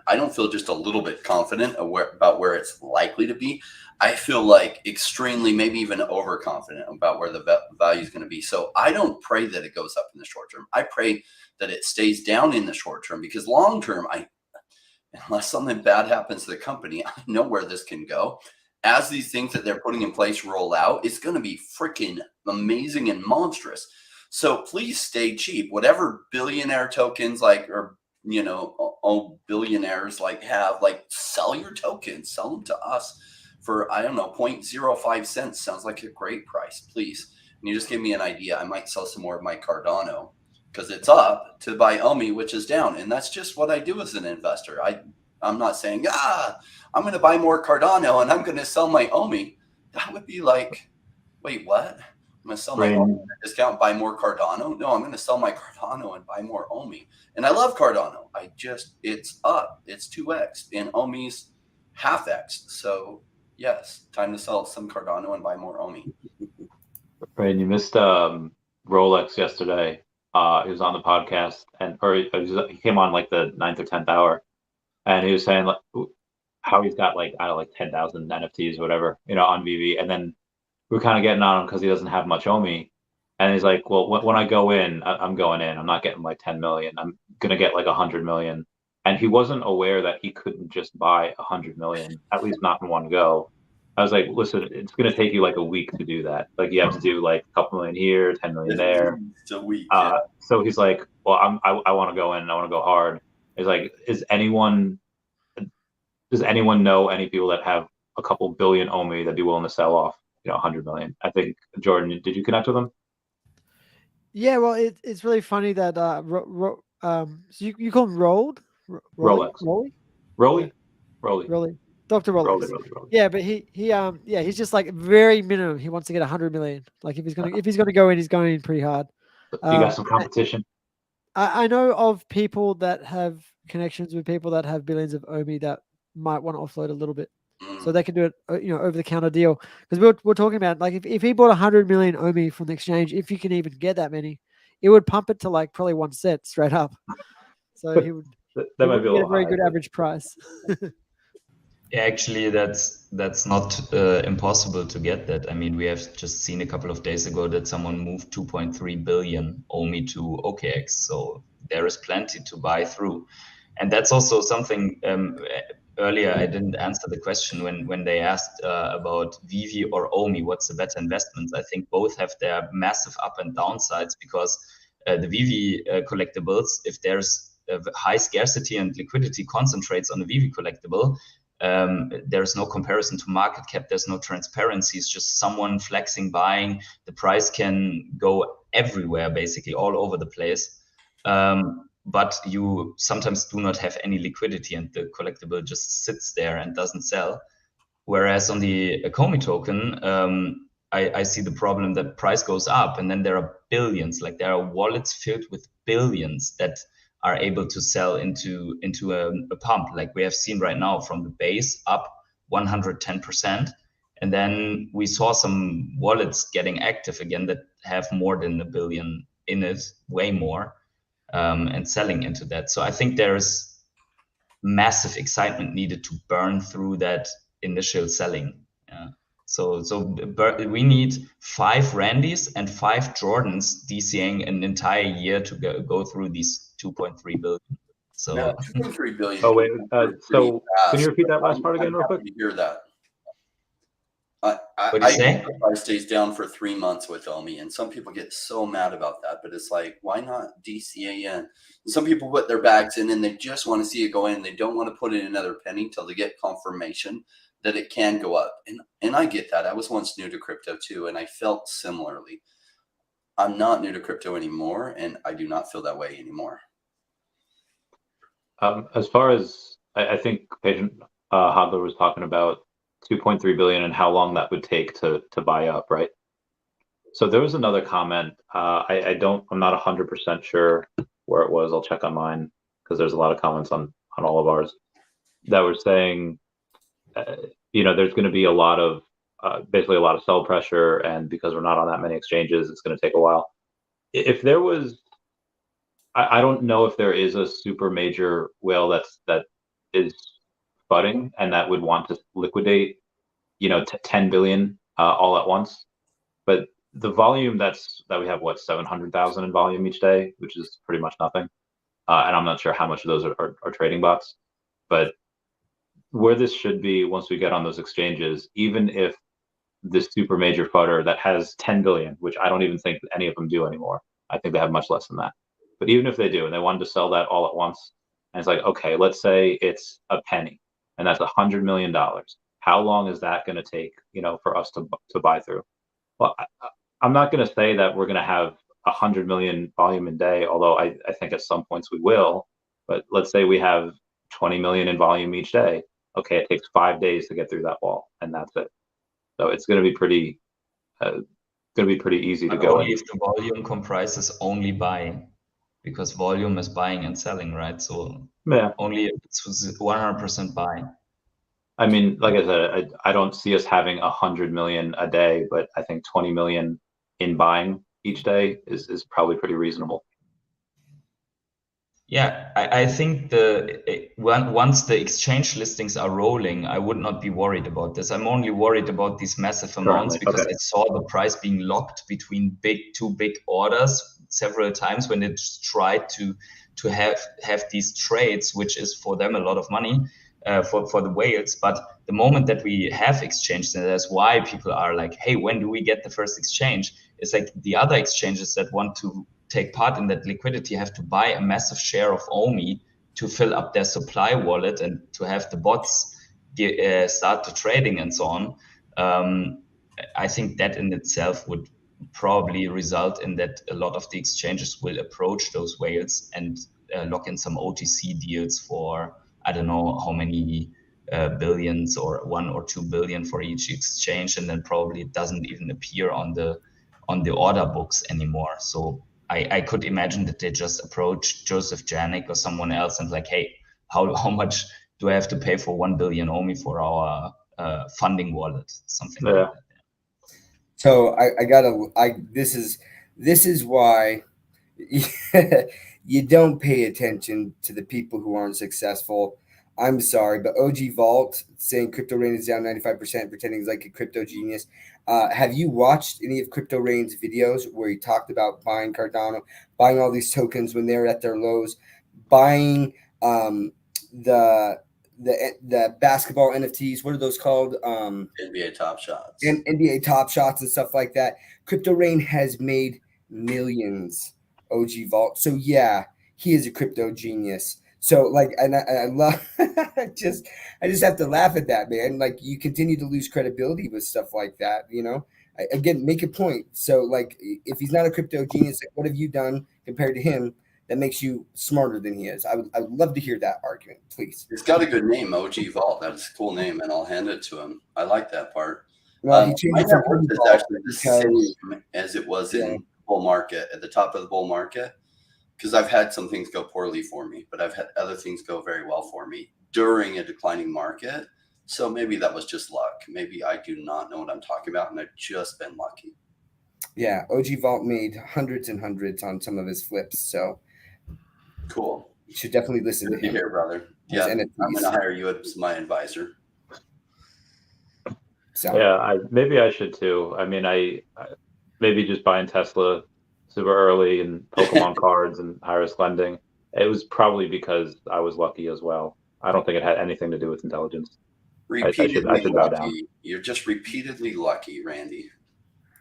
I don't feel just a little bit confident about where it's likely to be. I feel like extremely, maybe even overconfident about where the value is going to be. So I don't pray that it goes up in the short term. I pray that it stays down in the short term, because long term, unless something bad happens to the company, I know where this can go. As these things that they're putting in place roll out, it's going to be freaking amazing and monstrous. So please stay cheap. Whatever billionaire tokens or billionaires have, sell your tokens, sell them to us for, I don't know, 0.05 cents. Sounds like a great price, please. And you just give me an idea. I might sell some more of my Cardano because it's up, to buy OMI, which is down. And that's just what I do as an investor. I'm not saying, I'm going to buy more Cardano and I'm going to sell my OMI. That would be like, wait, what? I'm going to sell my OMI at a discount, buy more Cardano? No, I'm going to sell my Cardano and buy more OMI. And I love Cardano. It's up. It's 2x. And OMI's half x. So, yes, time to sell some Cardano and buy more OMI. Right, and you missed Rolex yesterday. He was on the podcast, he came on like the 9th or 10th hour, and he was saying how he's got 10,000 NFTs or whatever, on VeVe, and then we're kind of getting on him because he doesn't have much OMI, and he's like, well, when I go in, I'm going in. I'm not getting 10 million. I'm gonna get 100 million, and he wasn't aware that he couldn't just buy 100 million, at least not in one go. I was like, listen, it's going to take you a week to do that. You have to do a couple million here, 10 million there. It's a week. So he's like, well, I want to go in and I want to go hard. He's like, does anyone know any people that have a couple billion OMI that'd be willing to sell off, 100 million? I think, Jordan, did you connect with him? Yeah, well, it's really funny that so you call him Rolled? Rolex. Rolly. Dr. Rolex. Yeah, but he's just very minimum. He wants to get 100 million. If he's gonna go in, he's going in pretty hard. You got some competition. I know of people that have connections with people that have billions of OMI that might want to offload a little bit, so they can do it, over the counter deal. Because we're talking about if he bought 100 million OMI from the exchange, if you can even get that many, it would pump it to probably 1 cent straight up. So he would. That might be a very good average price. Yeah, actually, that's not impossible to get that. I mean, we have just seen a couple of days ago that someone moved 2.3 billion OMI to OKX. So there is plenty to buy through. And that's also something earlier I didn't answer the question when they asked about VeVe or OMI, what's the better investment? I think both have their massive up and downsides, because the VeVe collectibles, if there's high scarcity and liquidity concentrates on a VeVe collectible, there's no comparison to market cap. There's no transparency. It's just someone flexing, buying. The price can go everywhere, basically all over the place. But you sometimes do not have any liquidity, and the collectible just sits there and doesn't sell. Whereas on the Ecomi token, I see the problem that price goes up, and then there are billions. There are wallets filled with billions that are able to sell into a pump, like we have seen right now, from the base up 110%. And then we saw some wallets getting active again that have more than $1 billion in it, way more, and selling into that. So I think there's massive excitement needed to burn through that initial selling. So we need 5 Randys and 5 Jordans DCing an entire year to go through these 2.3 billion. So 2.3 billion. Oh wait, so can you repeat that last part again, real quick? You hear that? What do you say? The price stays down for 3 months with OMI, and some people get so mad about that. But it's why not DCA in? And some people put their bags in, and they just want to see it go in. They don't want to put in another penny till they get confirmation that it can go up. And I get that. I was once new to crypto too, and I felt similarly. I'm not new to crypto anymore, and I do not feel that way anymore. As far as I think Patient Hodler was talking about 2.3 billion and how long that would take to buy up, right? So there was another comment. I'm not 100% sure where it was. I'll check on mine, because there's a lot of comments on all of ours that were saying, there's going to be a lot of basically a lot of sell pressure, and because we're not on that many exchanges, it's going to take a while. If there was, I don't know if there is a super major whale that is budding and that would want to liquidate, 10 billion all at once. But the volume that we have, 700,000 in volume each day, which is pretty much nothing. And I'm not sure how much of those are trading bots. But where this should be once we get on those exchanges, even if this super major footer that has 10 billion, which I don't even think any of them do anymore. I think they have much less than that. But even if they do, and they wanted to sell that all at once, and it's like, okay, let's say it's a penny, and that's $100 million. How long is that going to take, for us to buy through? Well, I'm not going to say that we're going to have 100 million volume a day, although I think at some points we will. But let's say we have 20 million in volume each day. Okay, it takes 5 days to get through that wall, and that's it. So it's going to be pretty easy to go. Only if the volume comprises only buying, because volume is buying and selling, right? So yeah, only if it's 100% buying. I mean, like I said, I don't see us having 100 million a day, but I think 20 million in buying each day is probably pretty reasonable. Yeah, I think once the exchange listings are rolling, I would not be worried about this. I'm only worried about these massive amounts because I saw the price being locked between two big orders several times when they tried to have these trades, which is for them a lot of money for the whales. But the moment that we have exchange, and that's why people are like, hey, when do we get the first exchange? It's like the other exchanges that want to take part in that liquidity have to buy a massive share of OMI to fill up their supply wallet and to have the bots start the trading and so on. I think that in itself would probably result in that a lot of the exchanges will approach those whales and lock in some OTC deals for, I don't know how many billions, or 1 or 2 billion for each exchange, and then probably it doesn't even appear on the order books anymore. So I could imagine that they just approach Joseph Janik or someone else and like, hey, how much do I have to pay for 1 billion OMI for our funding wallet? Something like that. So this is why you don't pay attention to the people who aren't successful. I'm sorry, but OG Vault saying Crypto Rain is down 95%, pretending he's like a crypto genius. Have you watched any of Crypto Rain's videos where he talked about buying Cardano, buying all these tokens when they're at their lows, buying the basketball NFTs? What are those called? NBA Top Shots. And NBA Top Shots and stuff like that. Crypto Rain has made millions. OG Vault. So yeah, he is a crypto genius. So like, and I love, I just have to laugh at that, man. Like, you continue to lose credibility with stuff like that, again, make a point. So like, if he's not a crypto genius, like, what have you done compared to him that makes you smarter than he is? I would love to hear that argument, please. He's got a good name, OG Vault. That's a cool name, and I'll hand it to him. I like that part. Well, he changed it from is actually the same as it was in bull market, at the top of the bull market. Because I've had some things go poorly for me, but I've had other things go very well for me during a declining market. So maybe that was just luck. Maybe I do not know what I'm talking about, and I've just been lucky. Yeah, OG Vault made hundreds and hundreds on some of his flips. So cool. You should definitely listen to him. Here, brother. Yeah, I'm going to hire you as my advisor. So. Yeah, maybe I should too. I mean, I maybe just buying Tesla super early and Pokemon cards and high-risk lending. It was probably because I was lucky as well. I don't think it had anything to do with intelligence. I should bow down. You're just repeatedly lucky, Randy.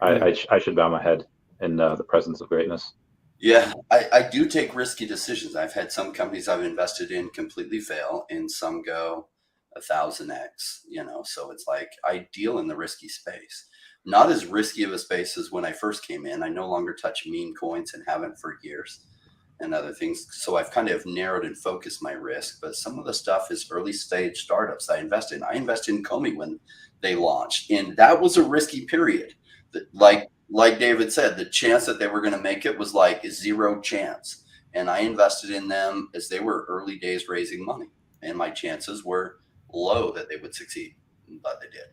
I should bow my head in the presence of greatness. Yeah, I do take risky decisions. I've had some companies I've invested in completely fail, and some go 1,000x. So it's like I deal in the risky space. Not as risky of a space as when I first came in. I no longer touch meme coins and haven't for years and other things. So I've kind of narrowed and focused my risk. But some of the stuff is early stage startups I invest in. I invested in Ecomi when they launched, and that was a risky period. Like David said, the chance that they were going to make it was like 0 chance. And I invested in them as they were early days raising money. And my chances were low that they would succeed, but they did.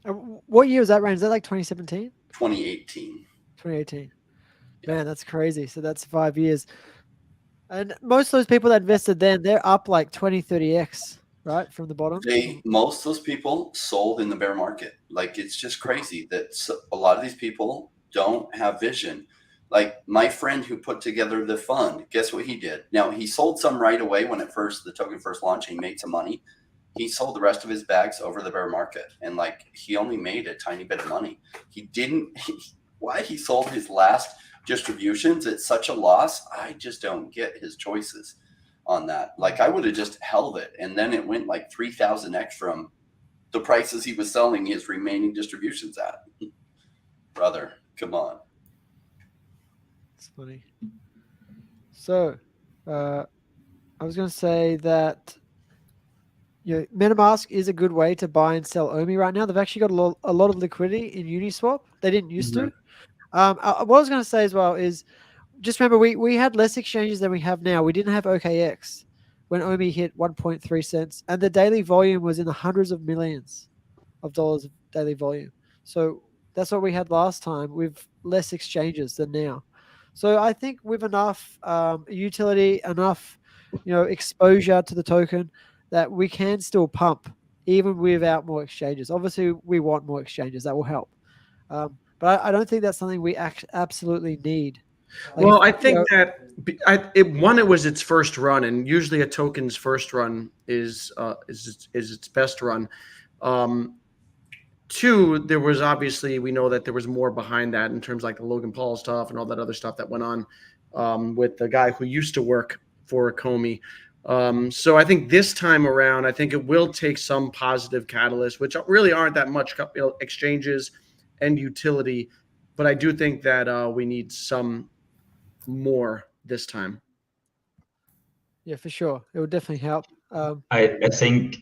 What year was that, Ryan? Is that like 2017? 2018. 2018. Man, that's crazy. So that's 5 years. And most of those people that invested then, they're up like 20, 30x, right, from the bottom. Most of those people sold in the bear market. Like, it's just crazy that a lot of these people don't have vision. Like my friend who put together the fund, guess what he did? Now, he sold some right away when the token first launched. He made some money. He sold the rest of his bags over the bear market, and like he only made a tiny bit of money. Why he sold his last distributions at such a loss, I just don't get his choices on that. Like, I would have just held it, and then it went like 3,000x from the prices he was selling his remaining distributions at. Brother, come on. It's funny. So, I was going to say that MetaMask is a good way to buy and sell OMI right now. They've actually got a lot of liquidity in Uniswap. They didn't used to. What I was going to say as well is, just remember, we had less exchanges than we have now. We didn't have OKX when OMI hit 1.3 cents, and the daily volume was in the hundreds of millions of dollars of daily volume. So that's what we had last time with less exchanges than now. So I think with enough utility, enough exposure to the token, that we can still pump even without more exchanges. Obviously, we want more exchanges. That will help. But I don't think that's something we absolutely need. Well, I think that it was its first run, and usually a token's first run is its best run. Two, there was obviously, we know that there was more behind that in terms of like the Logan Paul stuff and all that other stuff that went on with the guy who used to work for Ecomi. So I think this time around, I think it will take some positive catalyst, which really aren't that much, exchanges and utility. But I do think that we need some more this time. Yeah, for sure. It would definitely help. I think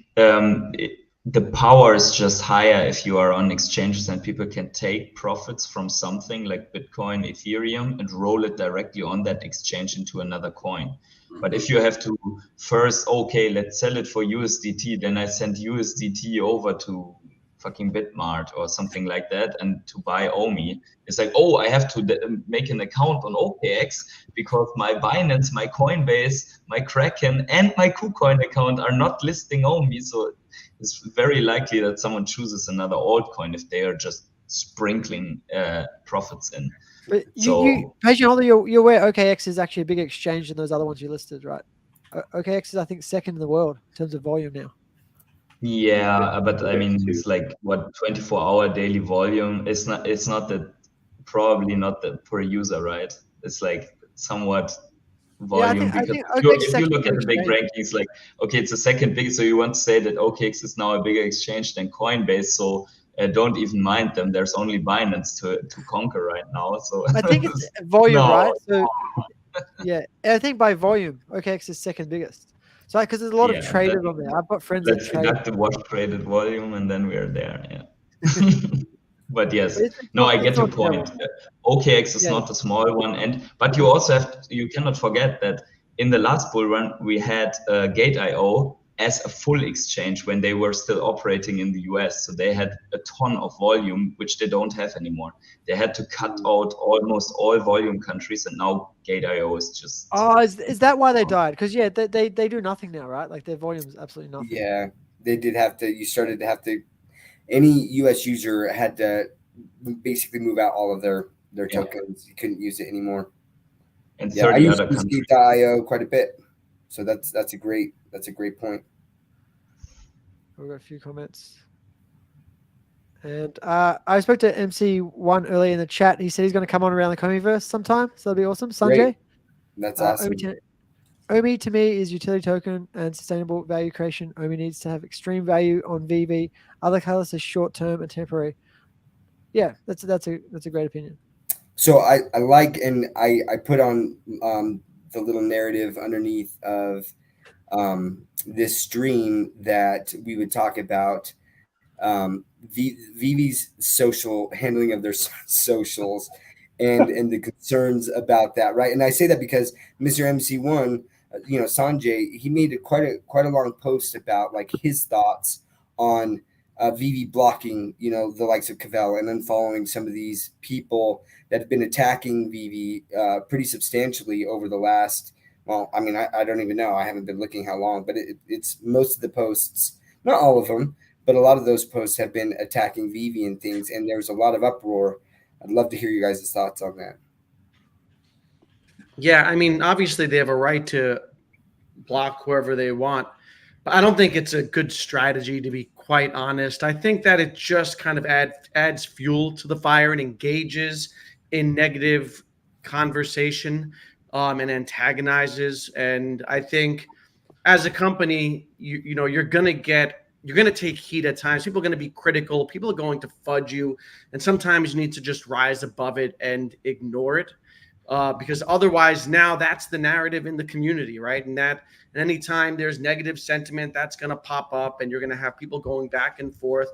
the power is just higher if you are on exchanges and people can take profits from something like Bitcoin, Ethereum, and roll it directly on that exchange into another coin. But if you have to first, okay, let's sell it for USDT, then I send USDT over to fucking Bitmart or something like that, and to buy OMI, it's like, oh, I have to make an account on OKX because my Binance, my Coinbase, my Kraken, and my KuCoin account are not listing OMI. So it's very likely that someone chooses another altcoin if they are just sprinkling profits in. But Patient Holder, you're aware OKX is actually a bigger exchange than those other ones you listed, right? OKX is, I think, second in the world in terms of volume now. Yeah, but I mean, it's like what 24-hour daily volume. It's not that, probably not that per user, right? It's like somewhat volume, I because think if you look at the big rankings, like, okay, it's the second biggest. So you want to say that OKX is now a bigger exchange than Coinbase. So don't even mind them. There's only Binance to conquer right now. So I think it's volume, right? So yeah, I think by volume, OKX is second biggest. So because there's a lot of traders on there. I've got friends that trade. Let's deduct the wash traded volume, and then we're there. Yeah. But yes, I get your point. OKX is not a small one, but you also you cannot forget that in the last bull run we had Gate.io as a full exchange when they were still operating in the US. So they had a ton of volume, which they don't have anymore. They had to cut out almost all volume countries, and now Gate.io is just. Oh, is that why they died? Because they do nothing now, right? Like their volume is absolutely nothing. Yeah, they did have to. You started to have to. Any US user had to basically move out all of their tokens. You couldn't use it anymore. And 30 other countries. I use Gate.io quite a bit, so that's a great point. We've got a few comments. And I spoke to MC1 earlier in the chat. He said he's going to come on around the EcomiVerse sometime. So that'll be awesome. Sanjay? Great. That's awesome. OMI to me is utility token and sustainable value creation. OMI needs to have extreme value on VeVe. Other colors are short term and temporary. Yeah, that's a great opinion. So I like, and I put on the little narrative underneath of this stream that we would talk about VeVe's social handling of their socials and the concerns about that, right? And I say that because Mr. MC1, Sanjay, he made quite a long post about like his thoughts on VeVe blocking, the likes of Cavell and unfollowing some of these people that have been attacking VeVe pretty substantially over the last well, I mean, I don't even know. I haven't been looking how long, but it's most of the posts, not all of them, but a lot of those posts have been attacking VeVe and things, and there's a lot of uproar. I'd love to hear you guys' thoughts on that. Yeah, I mean, obviously they have a right to block whoever they want, but I don't think it's a good strategy, to be quite honest. I think that it just kind of adds fuel to the fire and engages in negative conversation, and antagonizes. And I think as a company, you know, you're going to take heat at times. People are going to be critical. People are going to fudge you. And sometimes you need to just rise above it and ignore it. Because otherwise now that's the narrative in the community, right? And anytime there's negative sentiment, that's going to pop up and you're going to have people going back and forth.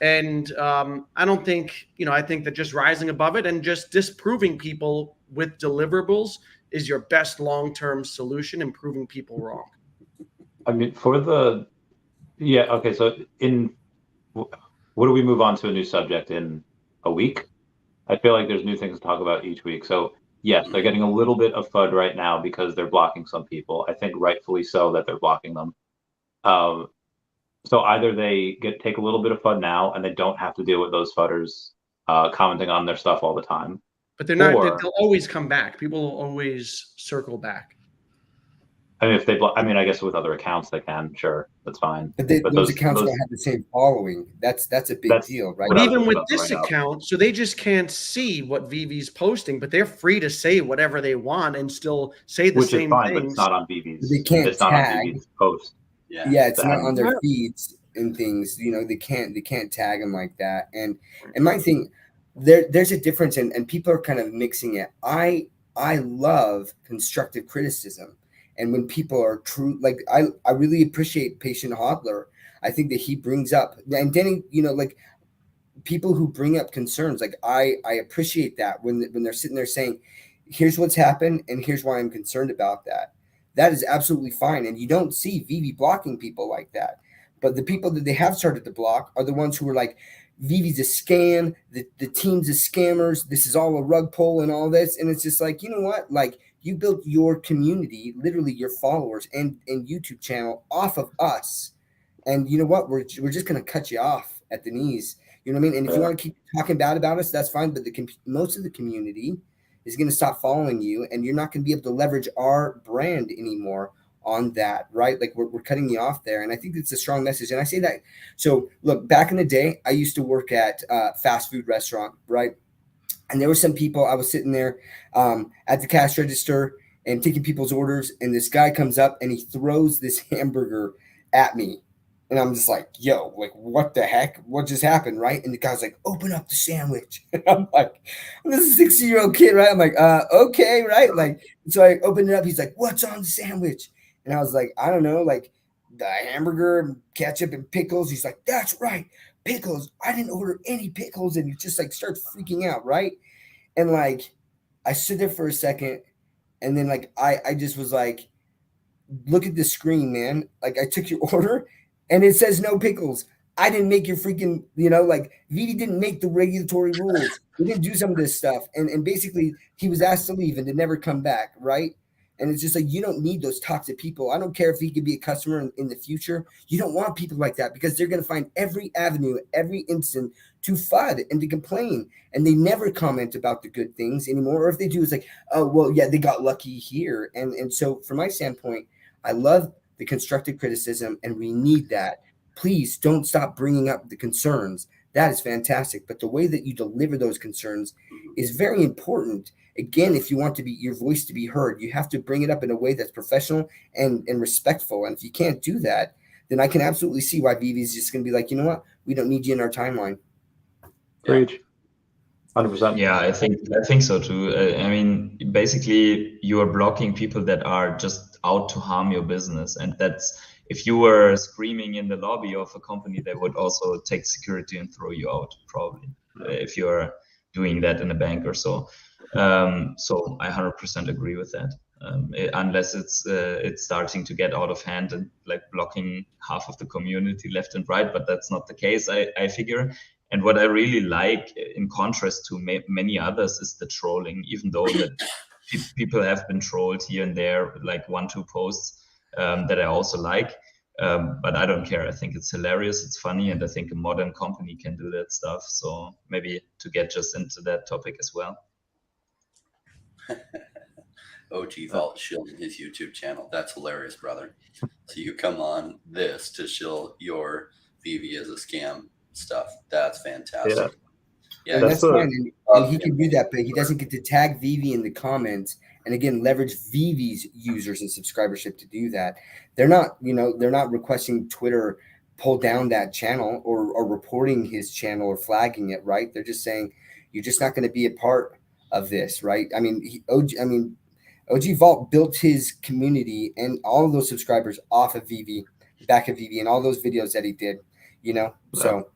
And I don't think, I think that just rising above it and just disproving people with deliverables is your best long-term solution in proving people wrong. I mean, okay, so what do we move on to a new subject in a week? I feel like there's new things to talk about each week. So yes, they're getting a little bit of FUD right now because they're blocking some people. I think rightfully so that they're blocking them. So either they take a little bit of FUD now and they don't have to deal with those FUDers commenting on their stuff all the time. But they'll always come back. People will always circle back. I mean, I guess with other accounts they can, sure, that's fine. But those accounts don't have the same following. That's a big deal, right? But even with this account, so they just can't see what VeVe's posting, but they're free to say whatever they want and still say the same things. But it's not on VeVe's. They can't it's not on VeVe's post. Yeah, it's not on their feeds and things. They can't tag them like that. And my thing, there's a difference, and people are kind of mixing it. I love constructive criticism. And when people are true, like I really appreciate Patient Hodler. I think that he brings up, and Denny, like people who bring up concerns, like I appreciate that when they're sitting there saying, here's what's happened and here's why I'm concerned about that. That is absolutely fine. And you don't see VeVe blocking people like that. But the people that they have started to block are the ones who are like, VeVe's a scam, the team's a scammers, this is all a rug pull and all this. And it's just like, you know what? Like, you built your community, literally your followers and YouTube channel off of us. And you know what? We're just going to cut you off at the knees. You know what I mean? And if you want to keep talking bad about us, that's fine. But most of the community is going to stop following you, and you're not going to be able to leverage our brand anymore on that, right? Like we're cutting you off there. And I think it's a strong message. And I say that. So look, back in the day, I used to work at a fast food restaurant, right? And there were some people, I was sitting there at the cash register and taking people's orders. And this guy comes up and he throws this hamburger at me. And I'm just like, yo, like, what the heck? What just happened, right? And the guy's like, open up the sandwich. And I'm like, I'm this 60-year-old kid, right? I'm like, okay, right? Like, so I opened it up. He's like, what's on the sandwich? And I was like, I don't know, like the hamburger, ketchup, and pickles. He's like, that's right. Pickles. I didn't order any pickles. And he just like starts freaking out, right? And like I stood there for a second, and then like I just was like, look at the screen, man. Like I took your order and it says no pickles. I didn't make your freaking, like VeVe didn't make the regulatory rules. We didn't do some of this stuff. And basically he was asked to leave and to never come back, right? And it's just like, you don't need those toxic people. I don't care if he could be a customer in the future. You don't want people like that because they're going to find every avenue, every instant to FUD and to complain. And they never comment about the good things anymore. Or if they do, it's like, oh, well, yeah, they got lucky here. And so from my standpoint, I love the constructive criticism and we need that. Please don't stop bringing up the concerns. That is fantastic. But the way that you deliver those concerns is very important. Again, if you want your voice to be heard, you have to bring it up in a way that's professional and respectful. And if you can't do that, then I can absolutely see why VeVe is just going to be like, you know what? We don't need you in our timeline. Preach. 100%. Yeah, I think so too. I mean, basically, you are blocking people that are just out to harm your business. And that's, if you were screaming in the lobby of a company, they would also take security and throw you out, probably, if you're doing that in a bank or so. So I 100% agree with that. Unless it's starting to get out of hand and like blocking half of the community left and right, but that's not the case, I figure. And what I really like, in contrast to many others, is the trolling. Even though that people have been trolled here and there, like 1-2 posts that I also like. But I don't care. I think it's hilarious. It's funny. And I think a modern company can do that stuff. So maybe to get just into that topic as well. OG Vault shilling his YouTube channel. That's hilarious, brother. So you come on this to shill your VeVe as a scam stuff. That's fantastic. Yeah, that's fine. And he can do that, but he doesn't get to tag VeVe in the comments and again leverage VeVe's users and subscribership to do that. They're not, they're not requesting Twitter pull down that channel or reporting his channel or flagging it, right? They're just saying you're just not going to be a part of this, right? I mean, OG Vault built his community and all of those subscribers off of VeVe, back of VeVe, and all those videos that he did, so.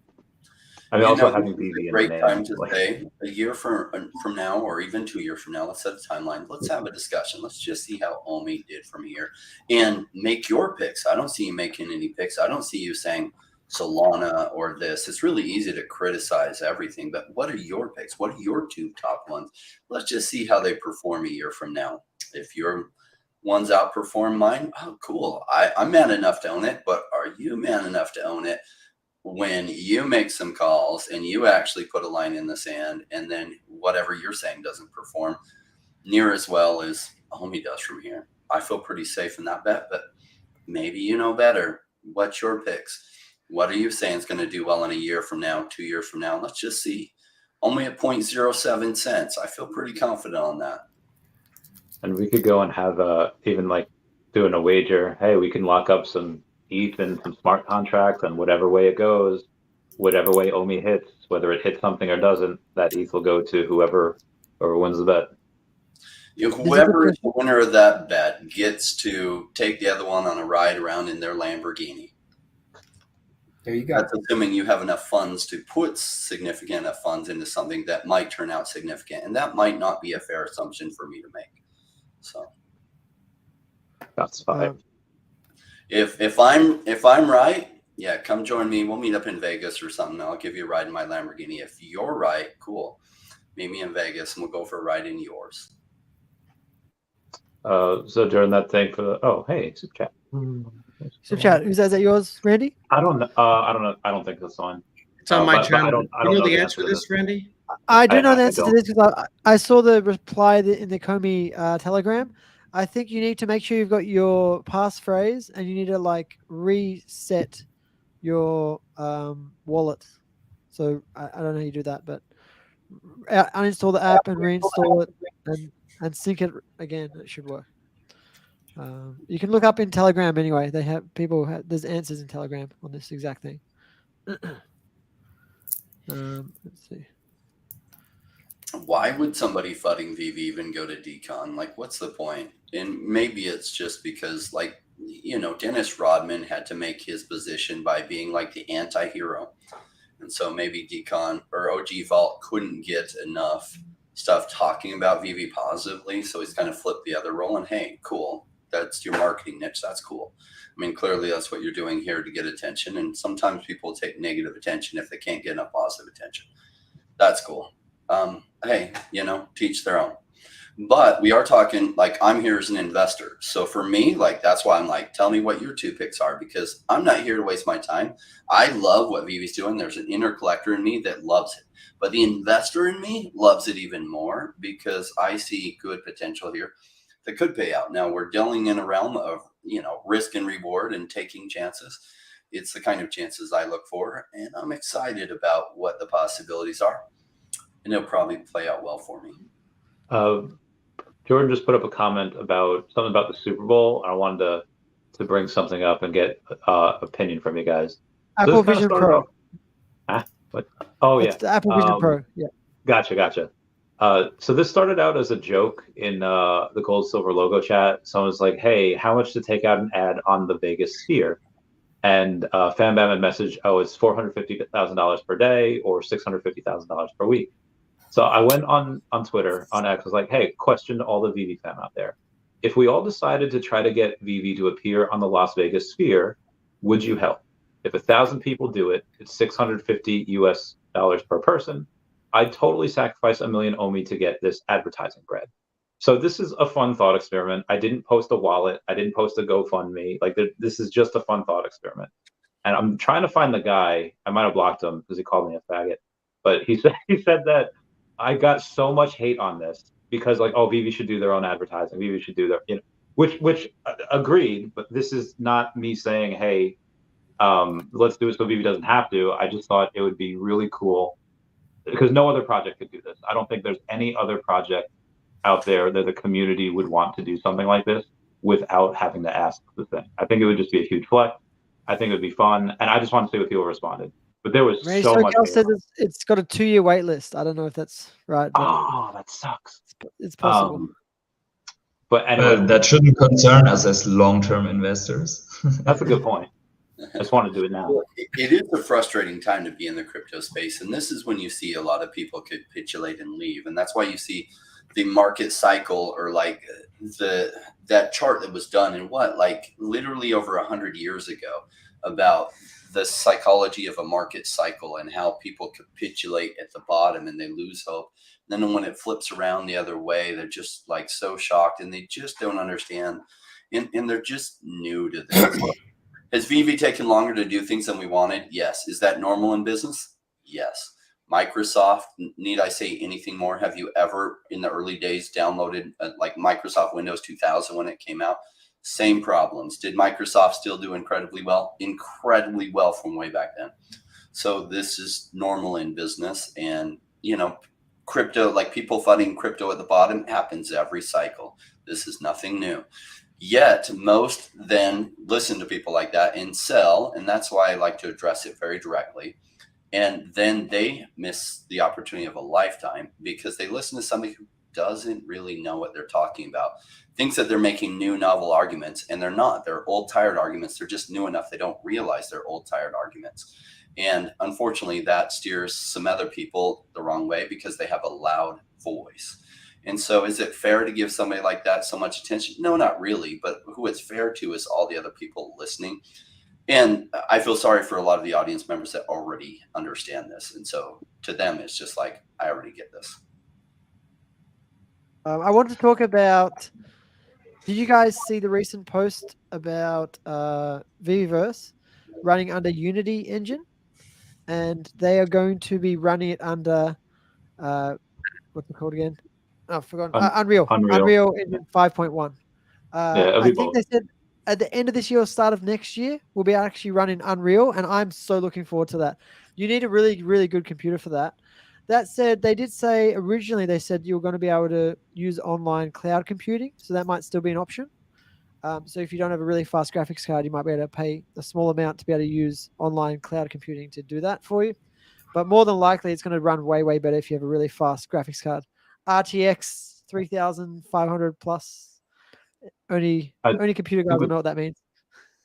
I mean, also having VeVe a great time to say a year from now, or even 2 years from now, let's set a timeline. Let's have a discussion. Let's just see how Omi did from here and make your picks. I don't see you making any picks. I don't see you saying Solana or this. It's really easy to criticize everything, but what are your picks? What are your 2 top ones? Let's just see how they perform a year from now. If your ones outperform mine, oh, cool. I'm man enough to own it, but are you man enough to own it when you make some calls and you actually put a line in the sand and then whatever you're saying doesn't perform near as well as Omi does from here? I feel pretty safe in that bet, but maybe you know better. What's your picks? What are you saying is going to do well in a year from now, 2 years from now? Let's just see. Only at 0.07 cents. I feel pretty confident on that. And we could go and have even like doing a wager. Hey, we can lock up some ETH and some smart contracts, and whatever way it goes, whatever way Omi hits, whether it hits something or doesn't, that ETH will go to whoever wins the bet. Whoever is the winner of that bet gets to take the other one on a ride around in their Lamborghini. There you go. That's assuming you have enough funds to put significant enough funds into something that might turn out significant, and that might not be a fair assumption for me to make. So that's fine. If I'm right, yeah, come join me. We'll meet up in Vegas or something. I'll give you a ride in my Lamborghini. If you're right, cool. Meet me in Vegas and we'll go for a ride in yours. So during that thing for the hey, Super Chat. Super Chat. Is that yours, Randy? I don't know. I don't know. I don't think that's on. It's on my channel. I don't know the answer to this, Randy? I do know the answer to this because I saw the reply in the Ecomi Telegram. I think you need to make sure you've got your passphrase and you need to like reset your wallet. So I don't know how you do that, but uninstall the app and reinstall it and sync it again. It should work. You can look up in Telegram anyway. They have there's answers in Telegram on this exact thing. Let's see. Why would somebody fudding VeVe even go to decon? Like, what's the point? And maybe it's just because, like, Dennis Rodman had to make his position by being like the anti-hero. And so maybe decon or OG Vault couldn't get enough stuff talking about VeVe positively. So he's kind of flipped the other role and, hey, cool. That's your marketing niche. That's cool. I mean, clearly that's what you're doing here to get attention. And sometimes people take negative attention if they can't get enough positive attention. That's cool. Hey, teach their own. But we are talking, like, I'm here as an investor. So for me, like, that's why I'm like, tell me what your 2 picks are, because I'm not here to waste my time. I love what VeVe's doing. There's an inner collector in me that loves it. But the investor in me loves it even more because I see good potential here that could pay out. Now we're dealing in a realm of, risk and reward and taking chances. It's the kind of chances I look for, and I'm excited about what the possibilities are. And it'll probably play out well for me. Jordan just put up a comment about something about the Super Bowl. I wanted to bring something up and get opinion from you guys. Apple Vision Pro. What? Oh, yeah. It's the Apple Vision Pro. Yeah. Gotcha. So this started out as a joke in the Gold Silver logo chat. Someone's like, hey, how much to take out an ad on the Vegas Sphere? And FanBam had messaged, it's $450,000 per day or $650,000 per week. So I went on Twitter, on X, was like, hey, question to all the VeVe fam out there. If we all decided to try to get VeVe to appear on the Las Vegas Sphere, would you help? If 1,000 people do it, it's $650 US per person. I'd totally sacrifice $1 million Omi to get this advertising bread. So this is a fun thought experiment. I didn't post a wallet. I didn't post a GoFundMe. Like this is just a fun thought experiment. And I'm trying to find the guy. I might have blocked him because he called me a faggot. But he said that I got so much hate on this because like, oh, VeVe should do their own advertising. VeVe should do their, which agreed. But this is not me saying, hey, let's do it so VeVe doesn't have to. I just thought it would be really cool because no other project could do this. I don't think there's any other project out there that the community would want to do something like this without having to ask the thing. I think it would just be a huge flex. I think it would be fun, and I just want to see what people responded. But there was so much. Said it's got a 2-year wait list. I don't know if that's right. But oh, that sucks. It's possible. But anyway, that shouldn't concern us as long-term investors. That's a good point. I just want to do it now. Well, it is a frustrating time to be in the crypto space, and this is when you see a lot of people capitulate and leave, and that's why you see the market cycle, or like that chart that was done in like literally over 100 years ago about the psychology of a market cycle and how people capitulate at the bottom and they lose hope. And then when it flips around the other way, they're just like so shocked and they just don't understand, and they're just new to this. Has VeVe taken longer to do things than we wanted? Yes. Is that normal in business? Yes. Microsoft, need I say anything more? Have you ever in the early days downloaded like Microsoft Windows 2000 when it came out? Same problems. Did Microsoft still do incredibly well? Incredibly well from way back then. So this is normal in business, and crypto, like people funding crypto at the bottom, happens every cycle. This is nothing new. Yet most then listen to people like that and sell, and that's why I like to address it very directly. And then they miss the opportunity of a lifetime because they listen to somebody who doesn't really know what they're talking about, thinks that they're making new novel arguments, and they're not. They're old, tired arguments. They're just new enough. They don't realize they're old, tired arguments. And unfortunately, that steers some other people the wrong way because they have a loud voice. And so is it fair to give somebody like that so much attention? No, not really. But who it's fair to is all the other people listening. And I feel sorry for a lot of the audience members that already understand this. And so to them, it's just like, I already get this. I wanted to talk about, did you guys see the recent post about VeVeVerse running under Unity engine? And they are going to be running it under, what's it called again? Oh, I've forgotten. Unreal Engine 5.1. I think they said at the end of this year or start of next year, we'll be actually running Unreal, and I'm so looking forward to that. You need a really, really good computer for that. That said, they did say originally they said you were going to be able to use online cloud computing, so that might still be an option. So if you don't have a really fast graphics card, you might be able to pay a small amount to be able to use online cloud computing to do that for you. But more than likely, it's going to run way, way better if you have a really fast graphics card. RTX 3500 plus. Only computer guys will know what that means.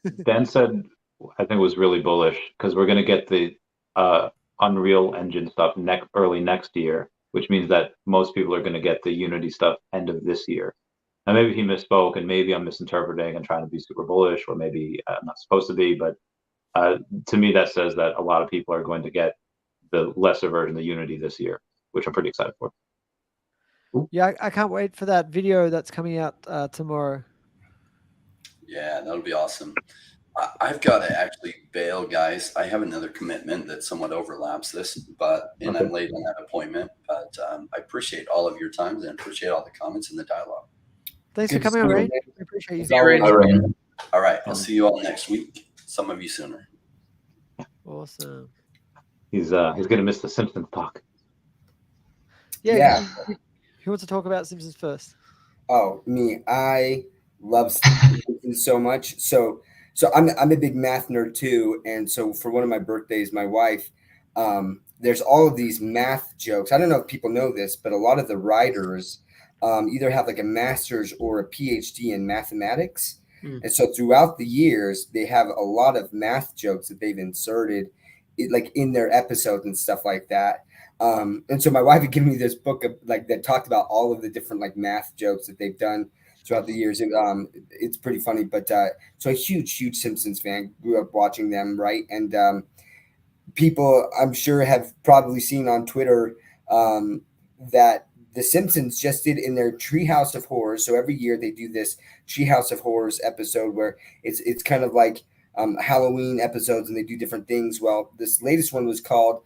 Ben said, I think it was really bullish because we're going to get the Unreal Engine stuff early next year, which means that most people are going to get the Unity stuff end of this year. Now, maybe he misspoke, and maybe I'm misinterpreting and trying to be super bullish, or maybe I'm not supposed to be. But to me, that says that a lot of people are going to get the lesser version of Unity this year, which I'm pretty excited for. Yeah, I can't wait for that video that's coming out tomorrow. Yeah, that'll be awesome. I've got to actually bail, guys. I have another commitment that somewhat overlaps this, and I'm late on that appointment. But I appreciate all of your time and appreciate all the comments and the dialogue. Thanks for coming on, Ray. I appreciate you. See you, Ray. All right, I'll see you all next week. Some of you sooner. Awesome. He's gonna miss the Simpsons talk. Yeah. Who wants to talk about Simpsons first? Oh, me. I love Simpsons so much. So I'm a big math nerd too. And so for one of my birthdays, my wife, there's all of these math jokes. I don't know if people know this, but a lot of the writers either have like a master's or a PhD in mathematics. And so throughout the years, they have a lot of math jokes that they've inserted like in their episodes and stuff like that. And so my wife had given me this book of, like, that talked about all of the different like math jokes that they've done throughout the years. It's pretty funny, but so a huge Simpsons fan, grew up watching them, right? And people I'm sure have probably seen on Twitter that the Simpsons just did in their Treehouse of Horrors. So every year they do this Treehouse of Horrors episode where it's kind of like Halloween episodes, and they do different things. Well, this latest one was called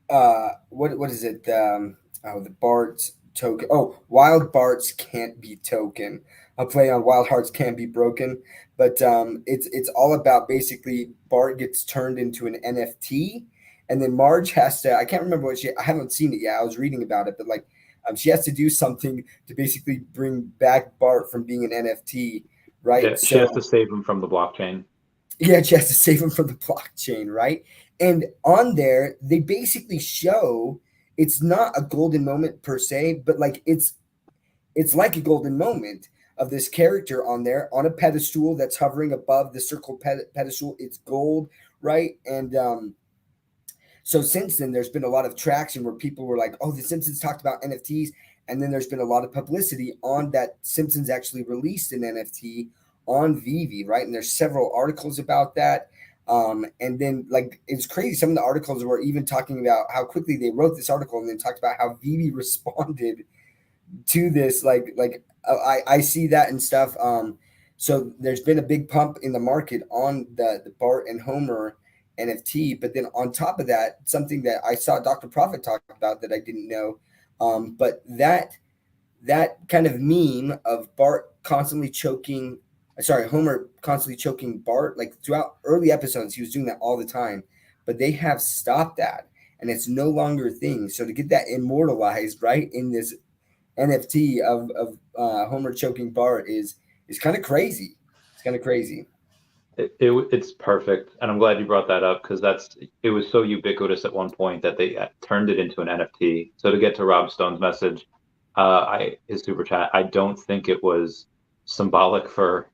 what is it? The Bart token. Oh, Wild Barts Can't Be Token. A play on Wild Hearts Can't Be Broken. But it's all about basically Bart gets turned into an NFT, and then Marge has to. I can't remember what I haven't seen it yet. I was reading about it, but like she has to do something to basically bring back Bart from being an NFT, right? Yeah, she has to save him from the blockchain. Yeah, she has to save him from the blockchain, right? And on there, they basically show it's not a golden moment per se, but like it's like a golden moment of this character on there on a pedestal that's hovering above the circle pedestal. It's gold, right? And so since then, there's been a lot of traction where people were like, oh, the Simpsons talked about NFTs. And then there's been a lot of publicity on that Simpsons actually released an NFT on VeVe, right? And there's several articles about that. And then like, it's crazy. Some of the articles were even talking about how quickly they wrote this article and then talked about how VeVe responded to this. I see that and stuff. So there's been a big pump in the market on the Bart and Homer NFT. But then on top of that, something that I saw Dr. Prophet talk about that I didn't know, but that kind of meme of Homer constantly choking Bart, like throughout early episodes, he was doing that all the time, but they have stopped that and it's no longer a thing. So to get that immortalized, right, in this NFT of Homer choking Bart is kind of crazy. It's kind of crazy. It's perfect, and I'm glad you brought that up because it was so ubiquitous at one point that they turned it into an NFT. So to get to Rob Stone's message, his super chat, I don't think it was symbolic for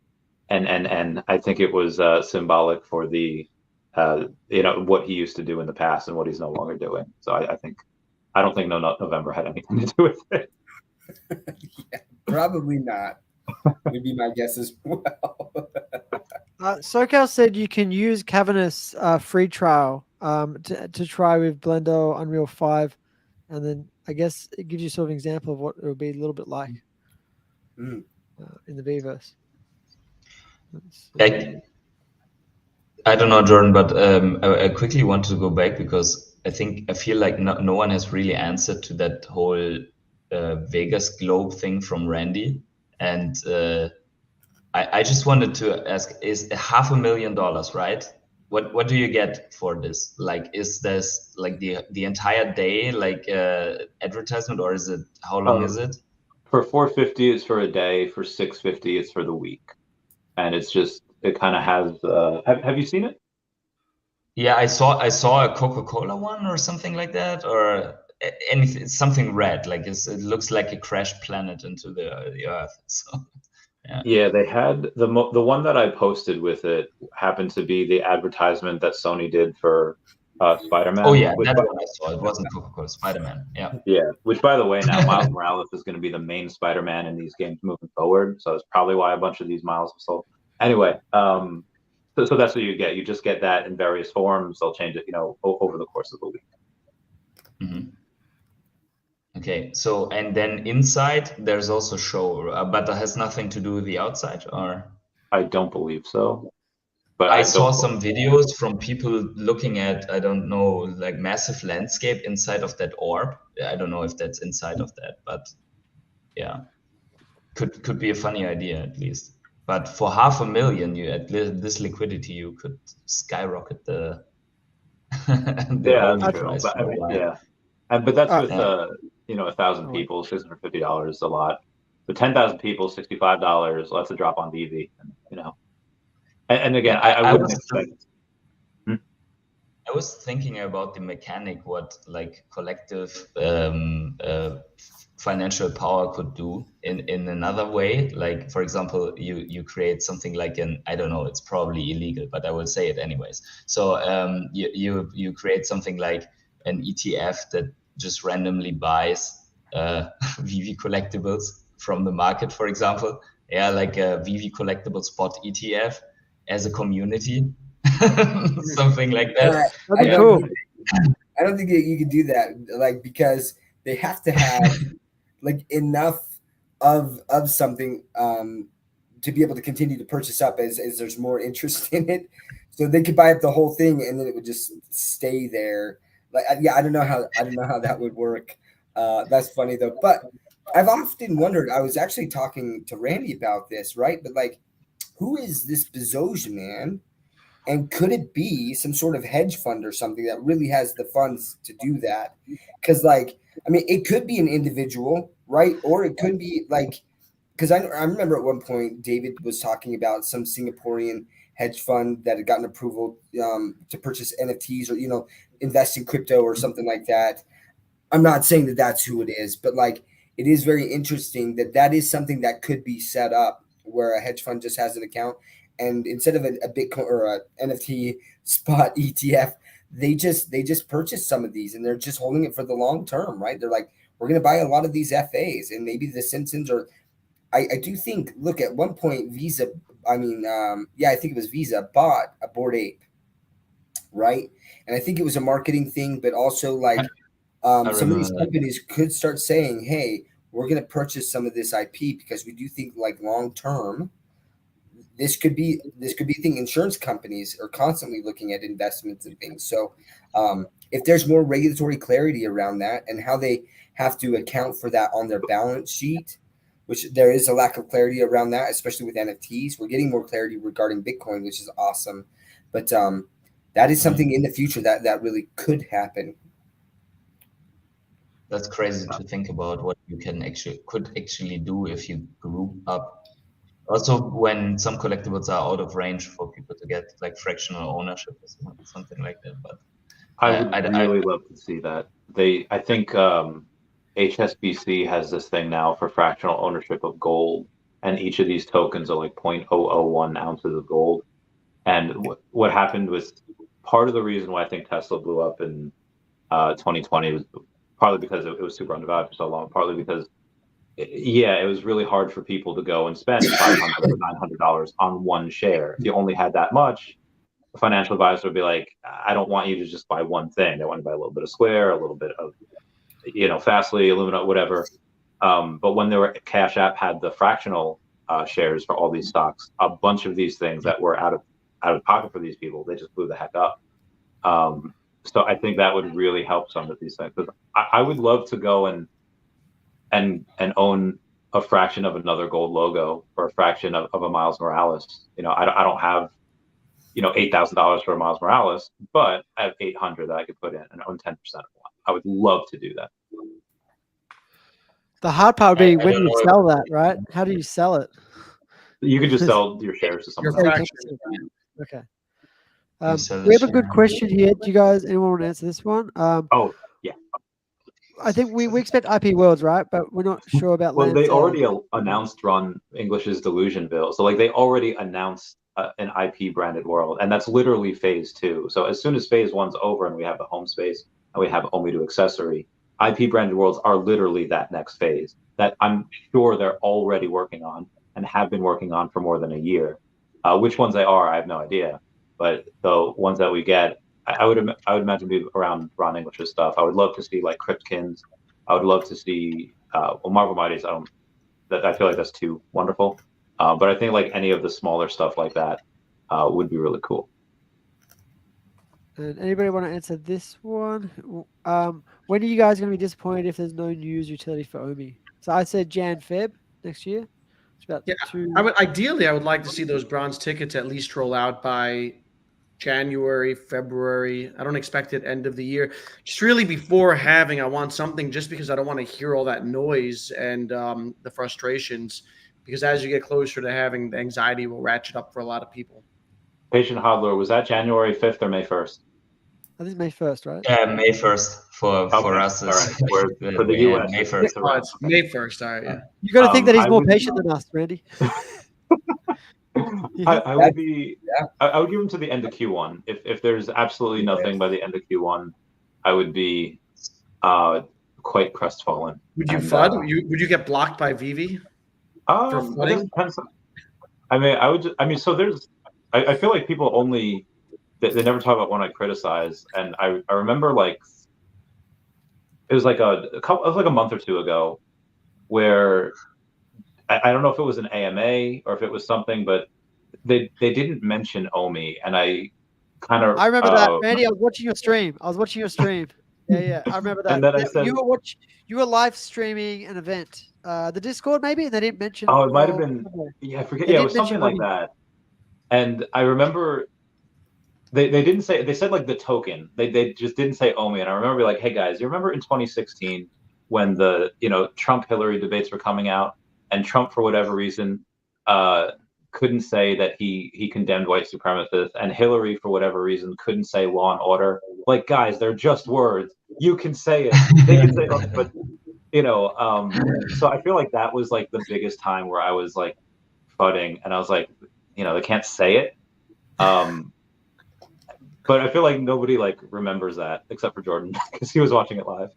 NNN. I think it was symbolic for the what he used to do in the past and what he's no longer doing. So I don't think November had anything to do with it. Yeah, probably not. Would be my guess as well. SoCal said you can use Cavernous free trial to try with Blender Unreal 5, and then I guess it gives you sort of an example of what it would be a little bit like in the VeVe. I don't know, Jordan, but I quickly want to go back because I feel like no one has really answered to that whole Vegas globe thing from Randy. And I just wanted to ask, is $500,000, right? What do you get for this? Like, is this like the entire day, like advertisement, or is it, how long is it? For $450, it's for a day. For $650, it's for the week. And it's just, it kind of has, have you seen it? Yeah, I saw a Coca-Cola one or something like that, or anything, something red, like it looks like a crashed planet into the Earth. So yeah, they had the one that I posted with it happened to be the advertisement that Sony did for Spider-Man. Oh yeah, that's what I saw. It wasn't Coca-Cola, Spider-Man. Yeah, which by the way, now Miles Morales is going to be the main Spider-Man in these games moving forward, so it's probably why a bunch of these Miles are sold. Anyway, so that's what you get. You just get that in various forms. They'll change it, over the course of the week. Mm-hmm. Okay, so and then inside there's also show, but that has nothing to do with the outside, or? I don't believe so. But I saw some videos from people looking at, I don't know, like massive landscape inside of that orb. I don't know if that's inside of that, but yeah, could be a funny idea at least. But for $500,000, you at this liquidity, you could skyrocket the price. But that's with 1,000 people, $650 is a lot. But 10,000 people, $65. Well, that's a drop on VeVe, And again, I wouldn't expect. I was thinking about the mechanic, what like collective financial power could do in another way. Like, for example, you create something like I don't know, it's probably illegal, but I will say it anyways. So you create something like an ETF that just randomly buys VeVe collectibles from the market, for example. Yeah, like a VeVe collectible spot ETF as a community, something like that. That'd be cool. I don't think you could do that, like, because they have to have like enough of something to be able to continue to purchase up as there's more interest in it. So they could buy up the whole thing and then it would just stay there. Like, yeah, I don't know how that would work. That's funny though. But I've often wondered, I was actually talking to Randy about this, right? But like, who is this Bezos man? And could it be some sort of hedge fund or something that really has the funds to do that? Because like, I mean, it could be an individual, right? Or it could be like, because I remember at one point David was talking about some Singaporean hedge fund that had gotten approval to purchase NFTs or, you know, invest in crypto or something like that. I'm not saying that that's who it is, but like, it is very interesting that that is something that could be set up where a hedge fund just has an account. And instead of a Bitcoin or a NFT spot ETF, they just purchase some of these and they're just holding it for the long term, right? They're like, we're going to buy a lot of these FAs and maybe the Simpsons or I do think, look, at one point Visa, I think it was Visa bought a Bored Ape, right? And I think it was a marketing thing, but also like some of these companies could start saying, hey, we're going to purchase some of this IP because we do think like long term, this could be a thing. Insurance companies are constantly looking at investments and things. So if there's more regulatory clarity around that and how they have to account for that on their balance sheet, which there is a lack of clarity around that, especially with NFTs. We're getting more clarity regarding Bitcoin, which is awesome. But that is something in the future that really could happen. That's crazy to think about what you could actually do if you group up. Also, when some collectibles are out of range for people to get, like fractional ownership or something like that. But I would really love to see that. I think HSBC has this thing now for fractional ownership of gold, and each of these tokens are like 0.001 ounces of gold. And what happened was part of the reason why I think Tesla blew up in 2020 was partly because it was super undervalued for so long, partly because it was really hard for people to go and spend $500 or $900 on one share. If you only had that much, a financial advisor would be like, I don't want you to just buy one thing. I want to buy a little bit of Square, a little bit of, Fastly, Illumina, whatever. But when Cash App had the fractional shares for all these stocks, a bunch of these things that were out of pocket for these people, they just blew the heck up. So I think that would really help some of these things. Because I would love to go and own a fraction of another gold logo or a fraction of a Miles Morales. I don't have, $8,000 for a Miles Morales, but I have 800 that I could put in and own 10% of one. I would love to do that. The hard part would be when you sell that, right? How do you sell it? You could just sell your shares to someone else. Okay. We have a good question here. Do you guys, anyone want to answer this one? Yeah. I think we expect IP Worlds, right? But we're not sure about. Well, they already announced Ron English's Delusion bill. So like they already announced an IP branded world, and that's literally phase 2. So as soon as phase 1's over and we have the home space and we have Omi to accessory, IP branded worlds are literally that next phase that I'm sure they're already working on and have been working on for more than a year. Which ones they are, I have no idea. But the ones that we get, I would imagine be around Ron English's stuff. I would love to see like Cryptkins. I would love to see Marvel Mighties. I feel like that's too wonderful. But I think like any of the smaller stuff like that would be really cool. And anybody want to answer this one? When are you guys going to be disappointed if there's no news utility for Omi? So I said Jan-Feb next year. It's about Ideally, I would like to see those bronze tickets at least roll out by January, February. I don't expect it end of the year. Just really before having, I want something just because I don't want to hear all that noise and the frustrations. Because as you get closer to having, the anxiety will ratchet up for a lot of people. Patient Hodler, was that January 5th or May 1st? I think May 1st, right? Yeah, May 1st for us. All right. For the US, May 1st. It's May 1st. All right, yeah. You got to think that he's more patient than us, Randy. I would give him to the end of Q1. If there's absolutely nothing by the end of Q1, I would be quite crestfallen. Would you FUD? Would you get blocked by VeVe? For flooding? So there's. I feel like people only they never talk about when I criticize, and I remember like it was like a month or two ago, where I don't know if it was an AMA or if it was something, but they didn't mention Omi, and I kind of I remember that, Randy. I was watching your stream. Yeah, I remember that. And then I said, you were live streaming an event, the Discord maybe, and they didn't mention. Oh, it might have been. Yeah, I forget. Yeah, it was something like that. And I remember they didn't say. They said like the token. They just didn't say Omi. And I remember like, hey guys, you remember in 2016 when the Trump Hillary debates were coming out, and Trump for whatever reason couldn't say that he condemned white supremacists, and Hillary for whatever reason couldn't say law and order. Like, guys, they're just words. You can say it. They can say it, but so I feel like that was like the biggest time where I was like fudding, and I was like, they can't say it. But I feel like nobody like remembers that except for Jordan because he was watching it live.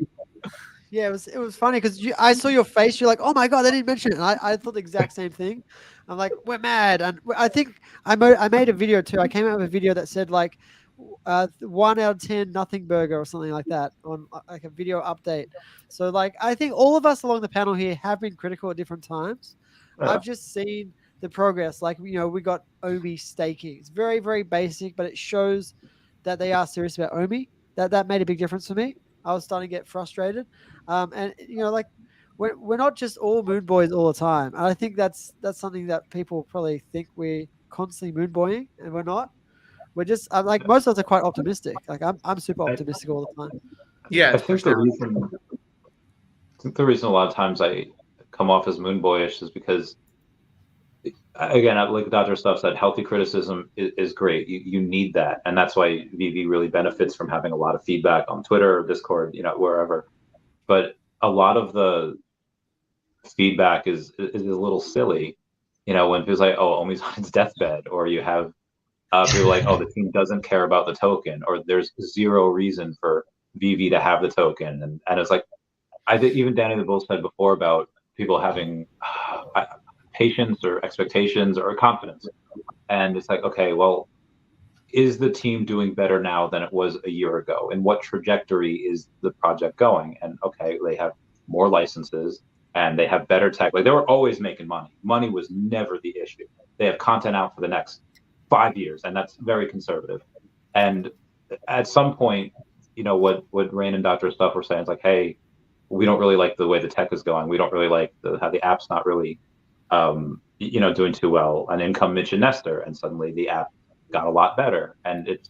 Yeah, it was funny because I saw your face. You're like, oh my god, they didn't mention it. And I thought the exact same thing. I'm like, we're mad. And I think I made a video too. I came out with a video that said like 1 out of 10 nothing burger or something like that on like a video update. So like I think all of us along the panel here have been critical at different times. Yeah. I've just seen the progress. Like we got Omi staking. It's very, very basic, but it shows that they are serious about Omi. That made a big difference for me. I was starting to get frustrated. And like we're not just all moon boys all the time. And I think that's something that people probably think we're constantly moon boying, and we're not. We're just like most of us are quite optimistic. Like I'm super optimistic all the time. Yeah, I think the reason a lot of times I come off as moon boyish is because, again, like Dr. Stuff said, healthy criticism is great. You need that, and that's why VeVe really benefits from having a lot of feedback on Twitter or Discord, wherever. But a lot of the feedback is a little silly, when people's like, "Oh, Omi's on its deathbed," or you have people like, "Oh, the team doesn't care about the token," or "There's zero reason for VeVe to have the token," and it's like, I think even Danny the Bull said before about people having patience or expectations or confidence, and it's like, okay, well, is the team doing better now than it was a year ago? And what trajectory is the project going? And okay, they have more licenses and they have better tech. Like they were always making money. Money was never the issue. They have content out for the next 5 years, and that's very conservative. And at some point, what Rain and Dr. Stuff were saying is like, hey, we don't really like the way the tech is going. We don't really like how the app's not really doing too well. And in come Mitch and Nestor, and suddenly the app got a lot better. And it's,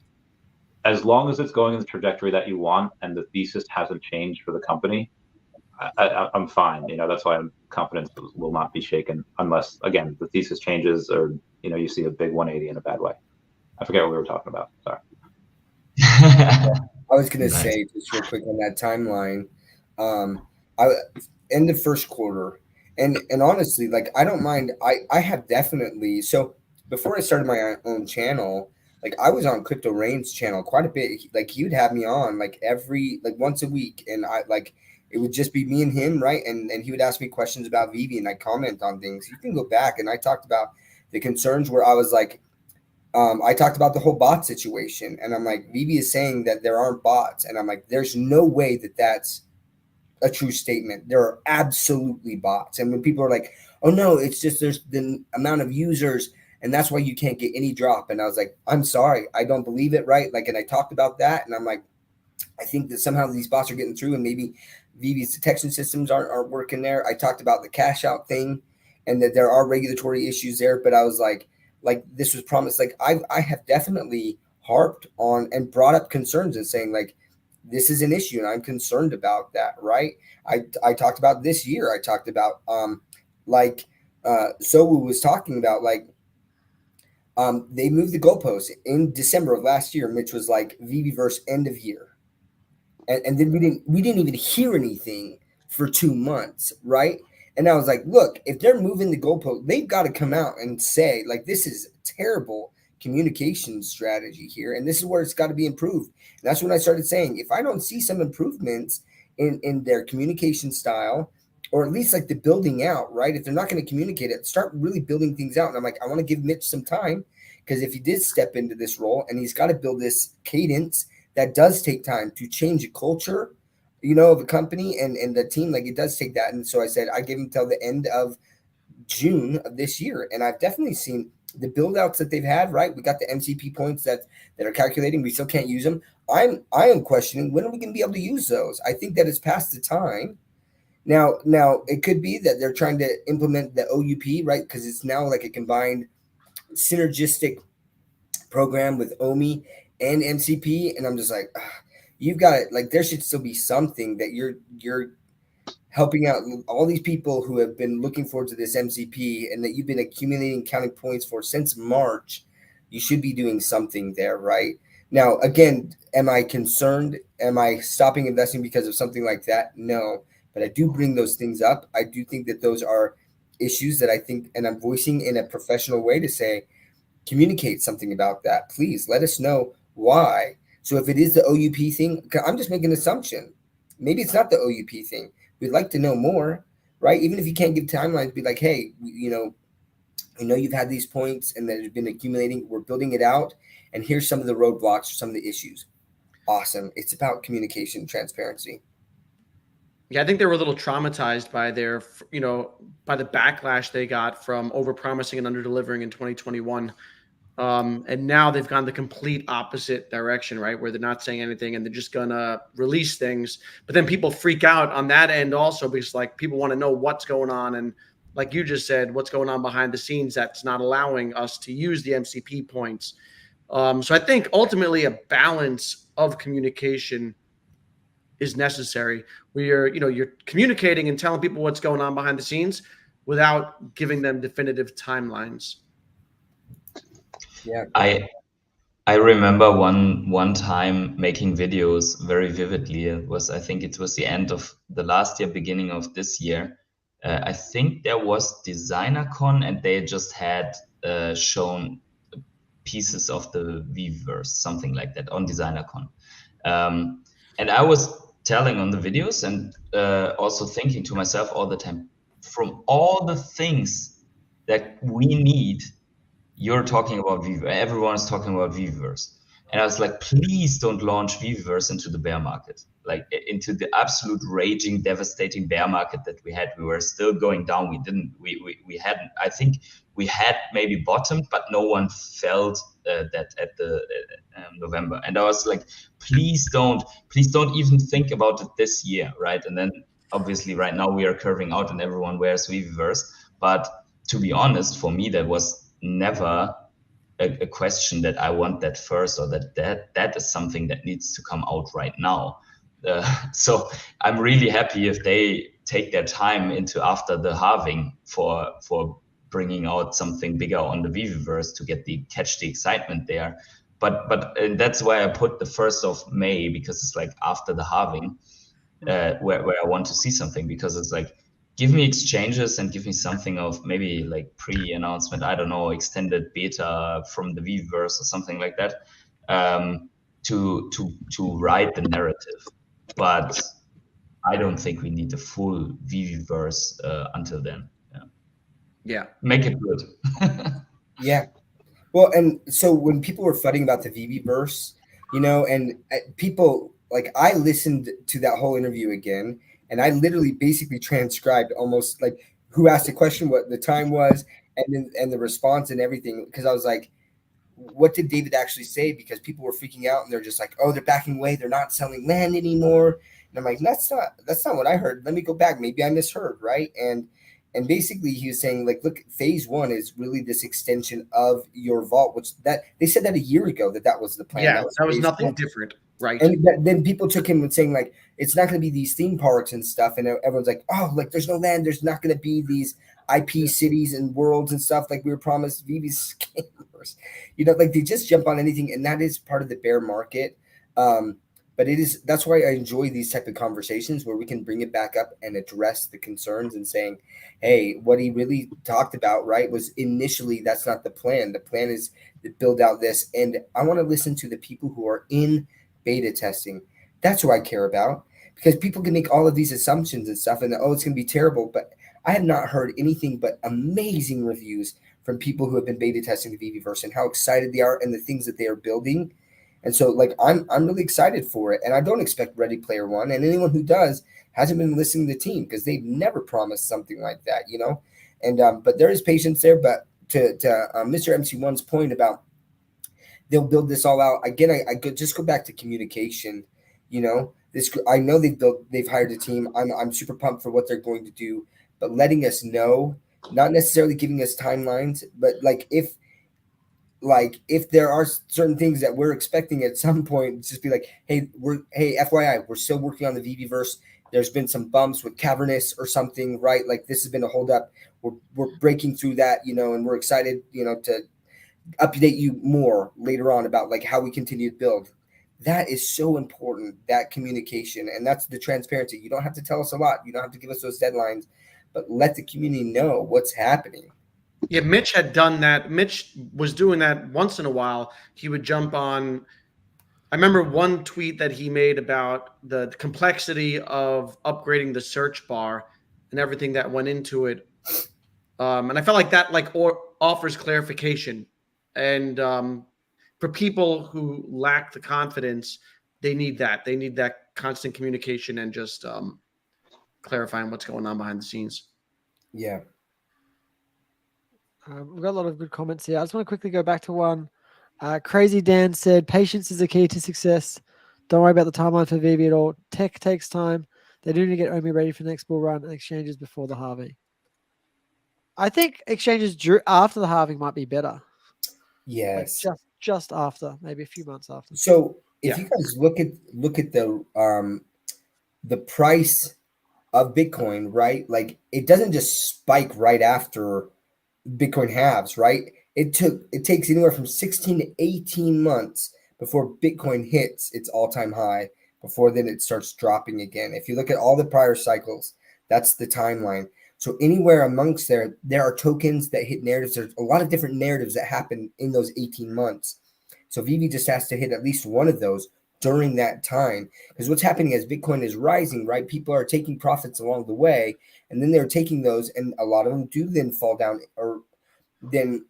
as long as it's going in the trajectory that you want and the thesis hasn't changed for the company, I'm fine. That's why I'm confident will not be shaken unless, again, the thesis changes or you see a big 180 in a bad way. I forget what we were talking about. Sorry. I was gonna say just real quick on that timeline. In the first quarter, and honestly, like I don't mind. I have definitely, so before I started my own channel, like I was on Crypto Rain's channel quite a bit. Like he would have me on like once a week, and it would just be me and him, right? And he would ask me questions about VeVe, and I comment on things. You can go back, and I talked about the concerns where I was like, I talked about the whole bot situation, and I'm like, VeVe is saying that there aren't bots, and I'm like, there's no way that that's a true statement. There are absolutely bots. And when people are like, oh no, it's just there's the amount of users and that's why you can't get any drop. And I was like, I'm sorry, I don't believe it, right? Like, and I talked about that, and I'm like, I think that somehow these bots are getting through, and maybe VeVe's detection systems aren't working there. I talked about the cash out thing and that there are regulatory issues there, but I was like this was promised. Like I have definitely harped on and brought up concerns and saying like, this is an issue and I'm concerned about that, right? I talked about this year. I talked about Sowu was talking about like they moved the goalposts in December of last year, which was like VeVeVerse end of year. And then we didn't even hear anything for 2 months, right? And I was like, look, if they're moving the goalpost, they've got to come out and say, like, this is a terrible communication strategy here, and this is where it's got to be improved. And that's when I started saying, if I don't see some improvements in their communication style, or at least like the building out, right? If they're not going to communicate it, start really building things out. And I'm like, I want to give Mitch some time, because if he did step into this role and he's got to build this cadence, that does take time to change a culture, of a company and the team, like it does take that. And so I said, I give them till the end of June of this year. And I've definitely seen the build outs that they've had, right? We got the MCP points that are calculating. We still can't use them. I am questioning, when are we going to be able to use those? I think that it's past the time. Now it could be that they're trying to implement the OUP, right? Because it's now like a combined synergistic program with OMI and MCP. And I'm just like, you've got it. Like there should still be something that you're helping out all these people who have been looking forward to this MCP and that you've been accumulating counting points for since March. You should be doing something there, right? Now, again, am I concerned? Am I stopping investing because of something like that? No, but I do bring those things up. I do think that those are issues that I think, and I'm voicing in a professional way to say, communicate something about that. Please let us know why. So if it is the OUP thing, I'm just making an assumption. Maybe it's not the OUP thing. We'd like to know more, right? Even if you can't give timelines, be like, hey, I know you've had these points and that have been accumulating. We're building it out. And here's some of the roadblocks, some of the issues. Awesome. It's about communication, transparency. Yeah, I think they were a little traumatized by their, by the backlash they got from overpromising and underdelivering in 2021. And now they've gone the complete opposite direction, right? Where they're not saying anything and they're just gonna release things. But then people freak out on that end also because like people want to know what's going on. And like you just said, what's going on behind the scenes that's not allowing us to use the MCP points. So I think ultimately a balance of communication is necessary. Where you're communicating and telling people what's going on behind the scenes without giving them definitive timelines. Yeah, I remember one time making videos very vividly. I think it was the end of the last year, beginning of this year. I think there was DesignerCon and they just had shown pieces of the VeVe-verse, something like that on DesignerCon. And I was telling on the videos and also thinking to myself all the time, from all the things that we need, you're talking about VeVe. Everyone is talking about VeVe-verse. And I was like, please don't launch VeVe-verse into the bear market, like into the absolute raging, devastating bear market that we had. We were still going down. We hadn't, I think we had maybe bottomed, but no one felt that at the November. And I was like, please don't even think about it this year, right? And then obviously right now we are curving out and everyone wears VeVe-verse. But to be honest, for me, that was never a question that I want that first or that is something that needs to come out right now. So I'm really happy if they take their time into after the halving for bringing out something bigger on the VeVe-verse to catch the excitement there. But and that's why I put the 1st of May, because it's like after the halving where I want to see something, because it's like, give me exchanges and give me something of maybe like pre-announcement, I don't know, extended beta from the VeVe-verse or something like that, to write the narrative. But I don't think we need the full VeVe-verse until then. Yeah. Make it good. Yeah. Well, and so when people were fighting about the VeVe-verse, and people, like, I listened to that whole interview again, and I literally basically transcribed almost like who asked the question, what the time was, and the response and everything. Because I was like, what did David actually say? Because people were freaking out and they're just like, oh, they're backing away. They're not selling land anymore. And I'm like, that's not what I heard. Let me go back. Maybe I misheard, right? And basically he was saying, like, look, phase 1 is really this extension of your vault, which that they said that a year ago that was the plan. Yeah, that was nothing 1. different. Right. And then people took him and saying, like, it's not going to be these theme parks and stuff. And everyone's like, oh, like, there's no land. There's not going to be these IP cities and worlds and stuff like we were promised. VeVe's scammers. Like, they just jump on anything. And that is part of the bear market. But that's why I enjoy these type of conversations where we can bring it back up and address the concerns and saying, hey, what he really talked about, right, was initially that's not the plan. The plan is to build out this. And I want to listen to the people who are in beta testing. That's who I care about, because people can make all of these assumptions and stuff and it's going to be terrible. But I have not heard anything but amazing reviews from people who have been beta testing the VeVe-verse and how excited they are and the things that they are building. And so like I'm really excited for it, and I don't expect Ready Player One, and anyone who does hasn't been listening to the team because they've never promised something like that, you know. And but there is patience there. But to Mr. MC1's point about they'll build this all out again, I just go back to communication. You know, this I know they've hired a team. I'm super pumped for what they're going to do, but letting us know, not necessarily giving us timelines, but like if there are certain things that we're expecting at some point, just be like, hey, FYI, we're still working on the VeVeVerse. There's been some bumps with Cavernous or something, right? Like this has been a holdup. We're breaking through that, you know, and we're excited, you know, to update you more later on about like how we continue to build. That is so important, that communication, and that's the transparency. You don't have to tell us a lot. You don't have to give us those deadlines, but let the community know what's happening. Yeah, Mitch had done that. Mitch was doing that once in a while. He would jump on. I remember one tweet that he made about the complexity of upgrading the search bar and everything that went into it. And I felt like that offers clarification. And for people who lack the confidence, they need that. They need that constant communication and just clarifying what's going on behind the scenes. Yeah. We've got a lot of good comments here. I just want to quickly go back to one. Crazy Dan said, patience is the key to success. Don't worry about the timeline for VeVe at all. Tech takes time. They do need to get Omi ready for the next bull run and exchanges before the halving. I think exchanges after the halving might be better. Yes. Like just after, maybe a few months after. So if you guys look at the price of Bitcoin, right? Like it doesn't just spike right after Bitcoin halves, right? It takes anywhere from 16 to 18 months before Bitcoin hits its all-time high, before then it starts dropping again. If you look at all the prior cycles, that's the timeline. So anywhere amongst there are tokens that hit narratives. There's a lot of different narratives that happen in those 18 months. So VeVe just has to hit at least one of those during that time. Because what's happening as Bitcoin is rising, right? People are taking profits along the way, and then they're taking those, and a lot of them do then fall down, or then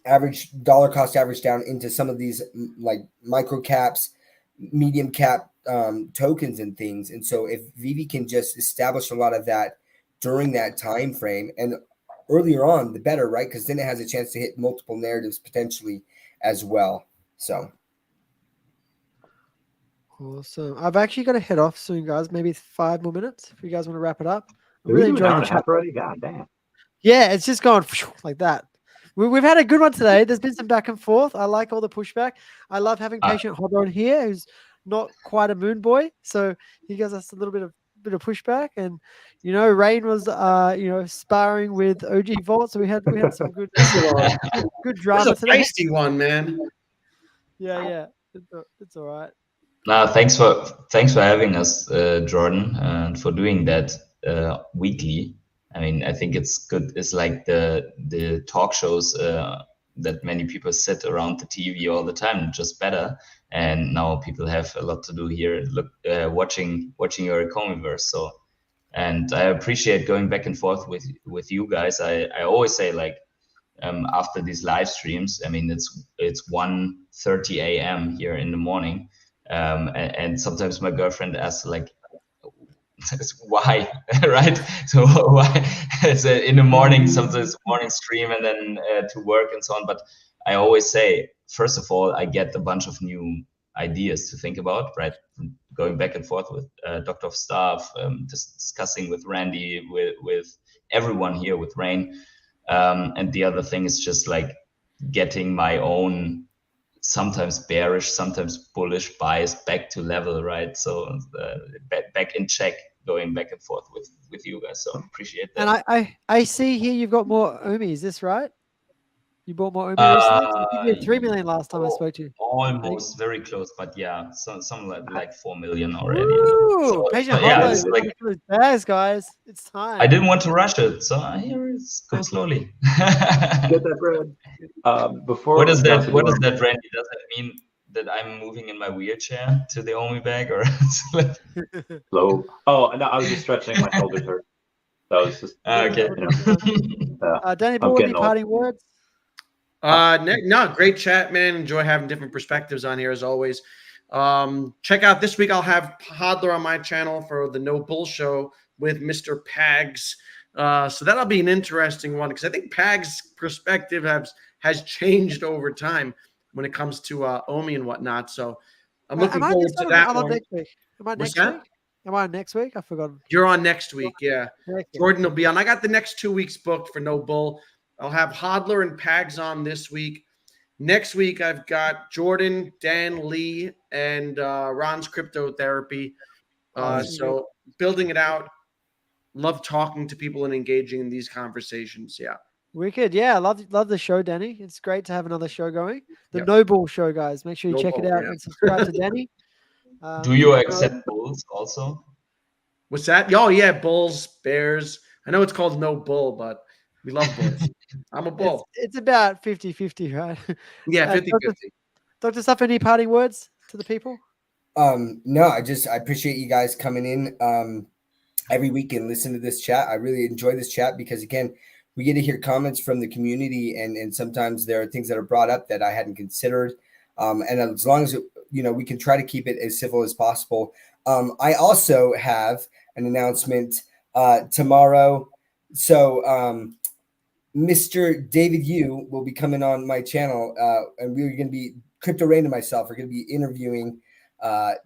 average dollar cost average down into some of these like micro caps, medium cap tokens and things. And so if VeVe can just establish a lot of that during that time frame and earlier on, the better, right? Because then it has a chance to hit multiple narratives potentially as well. So awesome. I've actually got to head off soon, guys. Maybe 5 more minutes if you guys want to wrap it up. I'm really enjoying the chat already. God damn. Yeah, it's just gone like that. We've had a good one today. There's been some back and forth. I like all the pushback. I love having Patient Hodler on here, who's not quite a moon boy, so he gives us a little bit of pushback. And you know, Rain was sparring with OG Vault, so we had some good drama today. It's a feisty one, man. Yeah, it's all right. No, thanks for having us, Jordan, and for doing that weekly. I mean, I think it's good. It's like the talk shows that many people sit around the TV all the time, just better. And now people have a lot to do here, watching your EcomiVerse. So, and I appreciate going back and forth with you guys. I always say, like, after these live streams, I mean, it's 1:30 a.m. here in the morning, and sometimes my girlfriend asks, like, why, right? So why it's in the morning, sometimes morning stream, and then to work and so on. But I always say, first of all, I get a bunch of new ideas to think about, right? Going back and forth with Dr. of Staff, discussing with Randy, with everyone here, with Rain. And the other thing is just like getting my own sometimes bearish, sometimes bullish bias back to level, right? So back in check, going back and forth with you guys. So appreciate that. And I see here you've got more Omi. Is this right? You bought more Omi recently? I think you had 3 million last time I spoke to you. Almost, very close, but yeah, some like 4 million already. Ooh, Patient Hodler is like bags, guys. It's time. I didn't want to rush it, so here it go slowly. Get that bread. Before what does that Randy? Does that mean that I'm moving in my wheelchair to the Omi bag, or slow? Oh no, I was just stretching my shoulders hurt. That was just okay. You know, Danny Bull, any parting words? No, great chat, man. Enjoy having different perspectives on here as always. Check out this week. I'll have Hodler on my channel for the No Bull Show with Mr. Pags. So that'll be an interesting one because I think Pags' perspective has changed over time when it comes to Omi and whatnot. So I'm looking forward to that one. Next week. Am I next week? Am I next week? I've forgotten. You're on next week, yeah. Okay. Jordan will be on. I got the next 2 weeks booked for No Bull. I'll have Hodler and Pags on this week. Next week, I've got Jordan, Dan, Lee, and Ron's Crypto Therapy. So building it out. Love talking to people and engaging in these conversations. Yeah. Wicked. Yeah, love the show, Danny. It's great to have another show going. The No Bull Show, guys. Make sure you check it out and subscribe to Danny. Do you accept bulls also? What's that? Oh, yeah, bulls, bears. I know it's called No Bull, but we love bulls. I'm a bull. It's about 50-50, right? Yeah, 50-50. Dr. Stuff, any parting words to the people? No, I appreciate you guys coming in every week and listen to this chat. I really enjoy this chat because, again, we get to hear comments from the community, and sometimes there are things that are brought up that I hadn't considered. And as long as we can try to keep it as civil as possible. I also have an announcement tomorrow. So Mr. David Yu will be coming on my channel, and we're going to be Crypto Rain and myself are going to be interviewing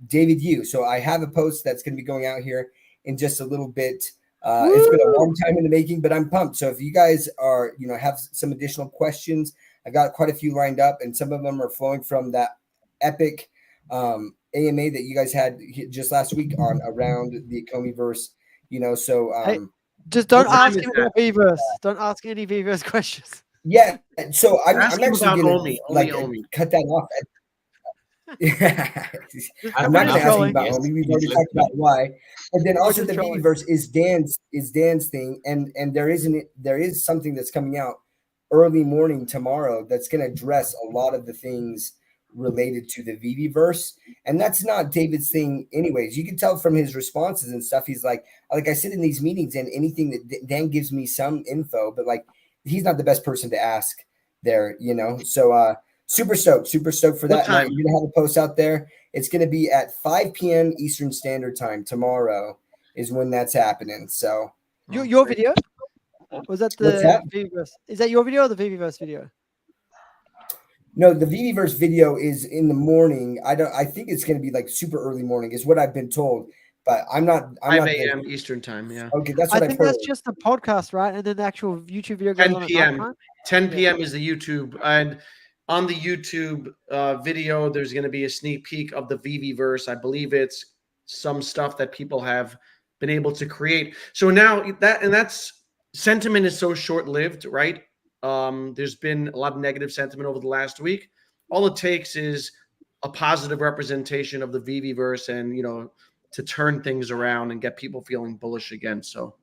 David Yu. So I have a post that's going to be going out here in just a little bit. It's been a long time in the making, but I'm pumped. So if you guys are, have some additional questions, I got quite a few lined up, and some of them are flowing from that epic AMA that you guys had just last week on around the EcomiVerse. So just don't ask him about VeVe. Don't ask any VeVe questions. Yeah, so I'm actually going to cut that off. I'm not going to ask you about Omi. We've already talked about why. And then also the VeVeverse is Dan's thing, and there is something that's coming out early morning tomorrow that's going to address a lot of the things related to the VeVeverse, and that's not David's thing anyways. You can tell from his responses and stuff. He's like I sit in these meetings, and anything that Dan gives me some info, but he's not the best person to ask there, so super stoked for that. You're gonna have a post out there. It's gonna be at 5 p.m. Eastern Standard Time tomorrow is when that's happening. So your video? Was that the VeVeverse? Is that your video or the VeVeverse video? No, the VeVeverse video is in the morning. I think it's going to be super early morning is what I've been told, but I'm 5 a.m. Eastern time. Yeah. Okay. That's what I think that's just the podcast, right? And then the actual YouTube video goes 10 p.m. 10 p.m. is the YouTube, and on the YouTube video, there's going to be a sneak peek of the VeVeverse. I believe it's some stuff that people have been able to create. So now that's sentiment is so short-lived, right? There's been a lot of negative sentiment over the last week. All it takes is a positive representation of the VeVeverse and, to turn things around and get people feeling bullish again. So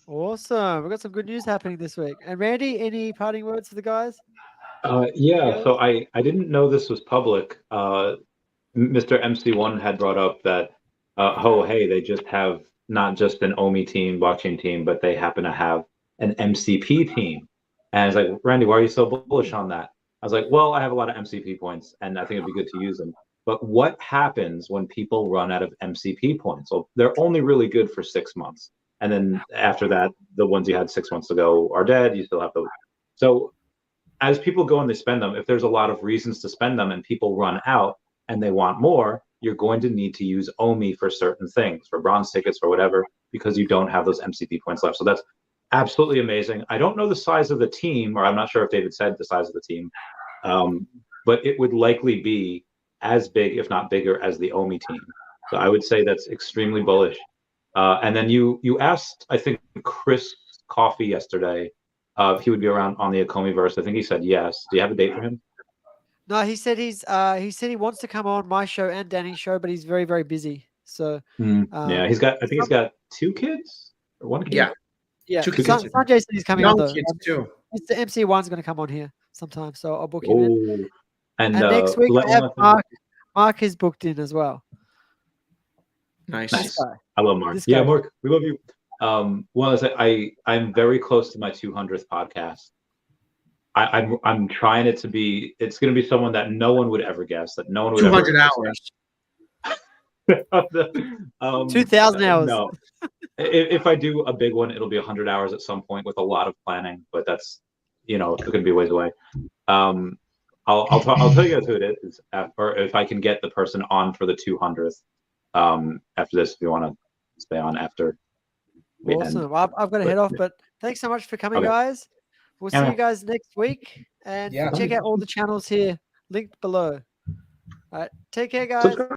awesome. We've got some good news happening this week. And Randy, any parting words for the guys? Yeah, so I didn't know this was public. Mr. MC1 had brought up that, hey, they just have not just an OMI team, blockchain team, but they happen to have an MCP team. And I was like, Randy, why are you so bullish on that? I was like, well, I have a lot of MCP points, and I think it'd be good to use them. But what happens when people run out of MCP points? Well, they're only really good for 6 months. And then after that, the ones you had 6 months ago are dead. You still have those. So as people go and they spend them, if there's a lot of reasons to spend them and people run out and they want more, you're going to need to use OMI for certain things, for bronze tickets, for whatever, because you don't have those MCP points left. So that's absolutely amazing. I don't know the size of the team, or I'm not sure if David said the size of the team, but it would likely be as big, if not bigger, as the OMI team. So I would say that's extremely bullish. And then you asked, I think, Chris Coffee yesterday if he would be around on the EcomiVerse. I think he said yes. Do you have a date for him? No, he said he he wants to come on my show and Danny's show, but he's very, very busy. So yeah, I think he's got 2 kids or 1 kid. Yeah. Sanjay said he's coming on. Kids too. The MC1's going to come on here sometime, so I'll book him in. And next week I have Mark. Mark is booked in as well. Nice. I love Mark. Yeah, Mark, we love you. Well, I'm very close to my 200th podcast. I'm trying it to be. It's going to be someone that no one would ever guess. That no one would 200 ever hours. 2,000 hours. No, if I do a big one, it'll be 100 hours at some point with a lot of planning. But that's it's going to be ways away. I'll tell you guys who it is, or if I can get the person on for the 200th. After this, if you want to stay on after. Awesome. Well, I've got to head off, but thanks so much for coming, guys. We'll see you guys next week, and check out all the channels here linked below. All right, take care, guys. Subscribe.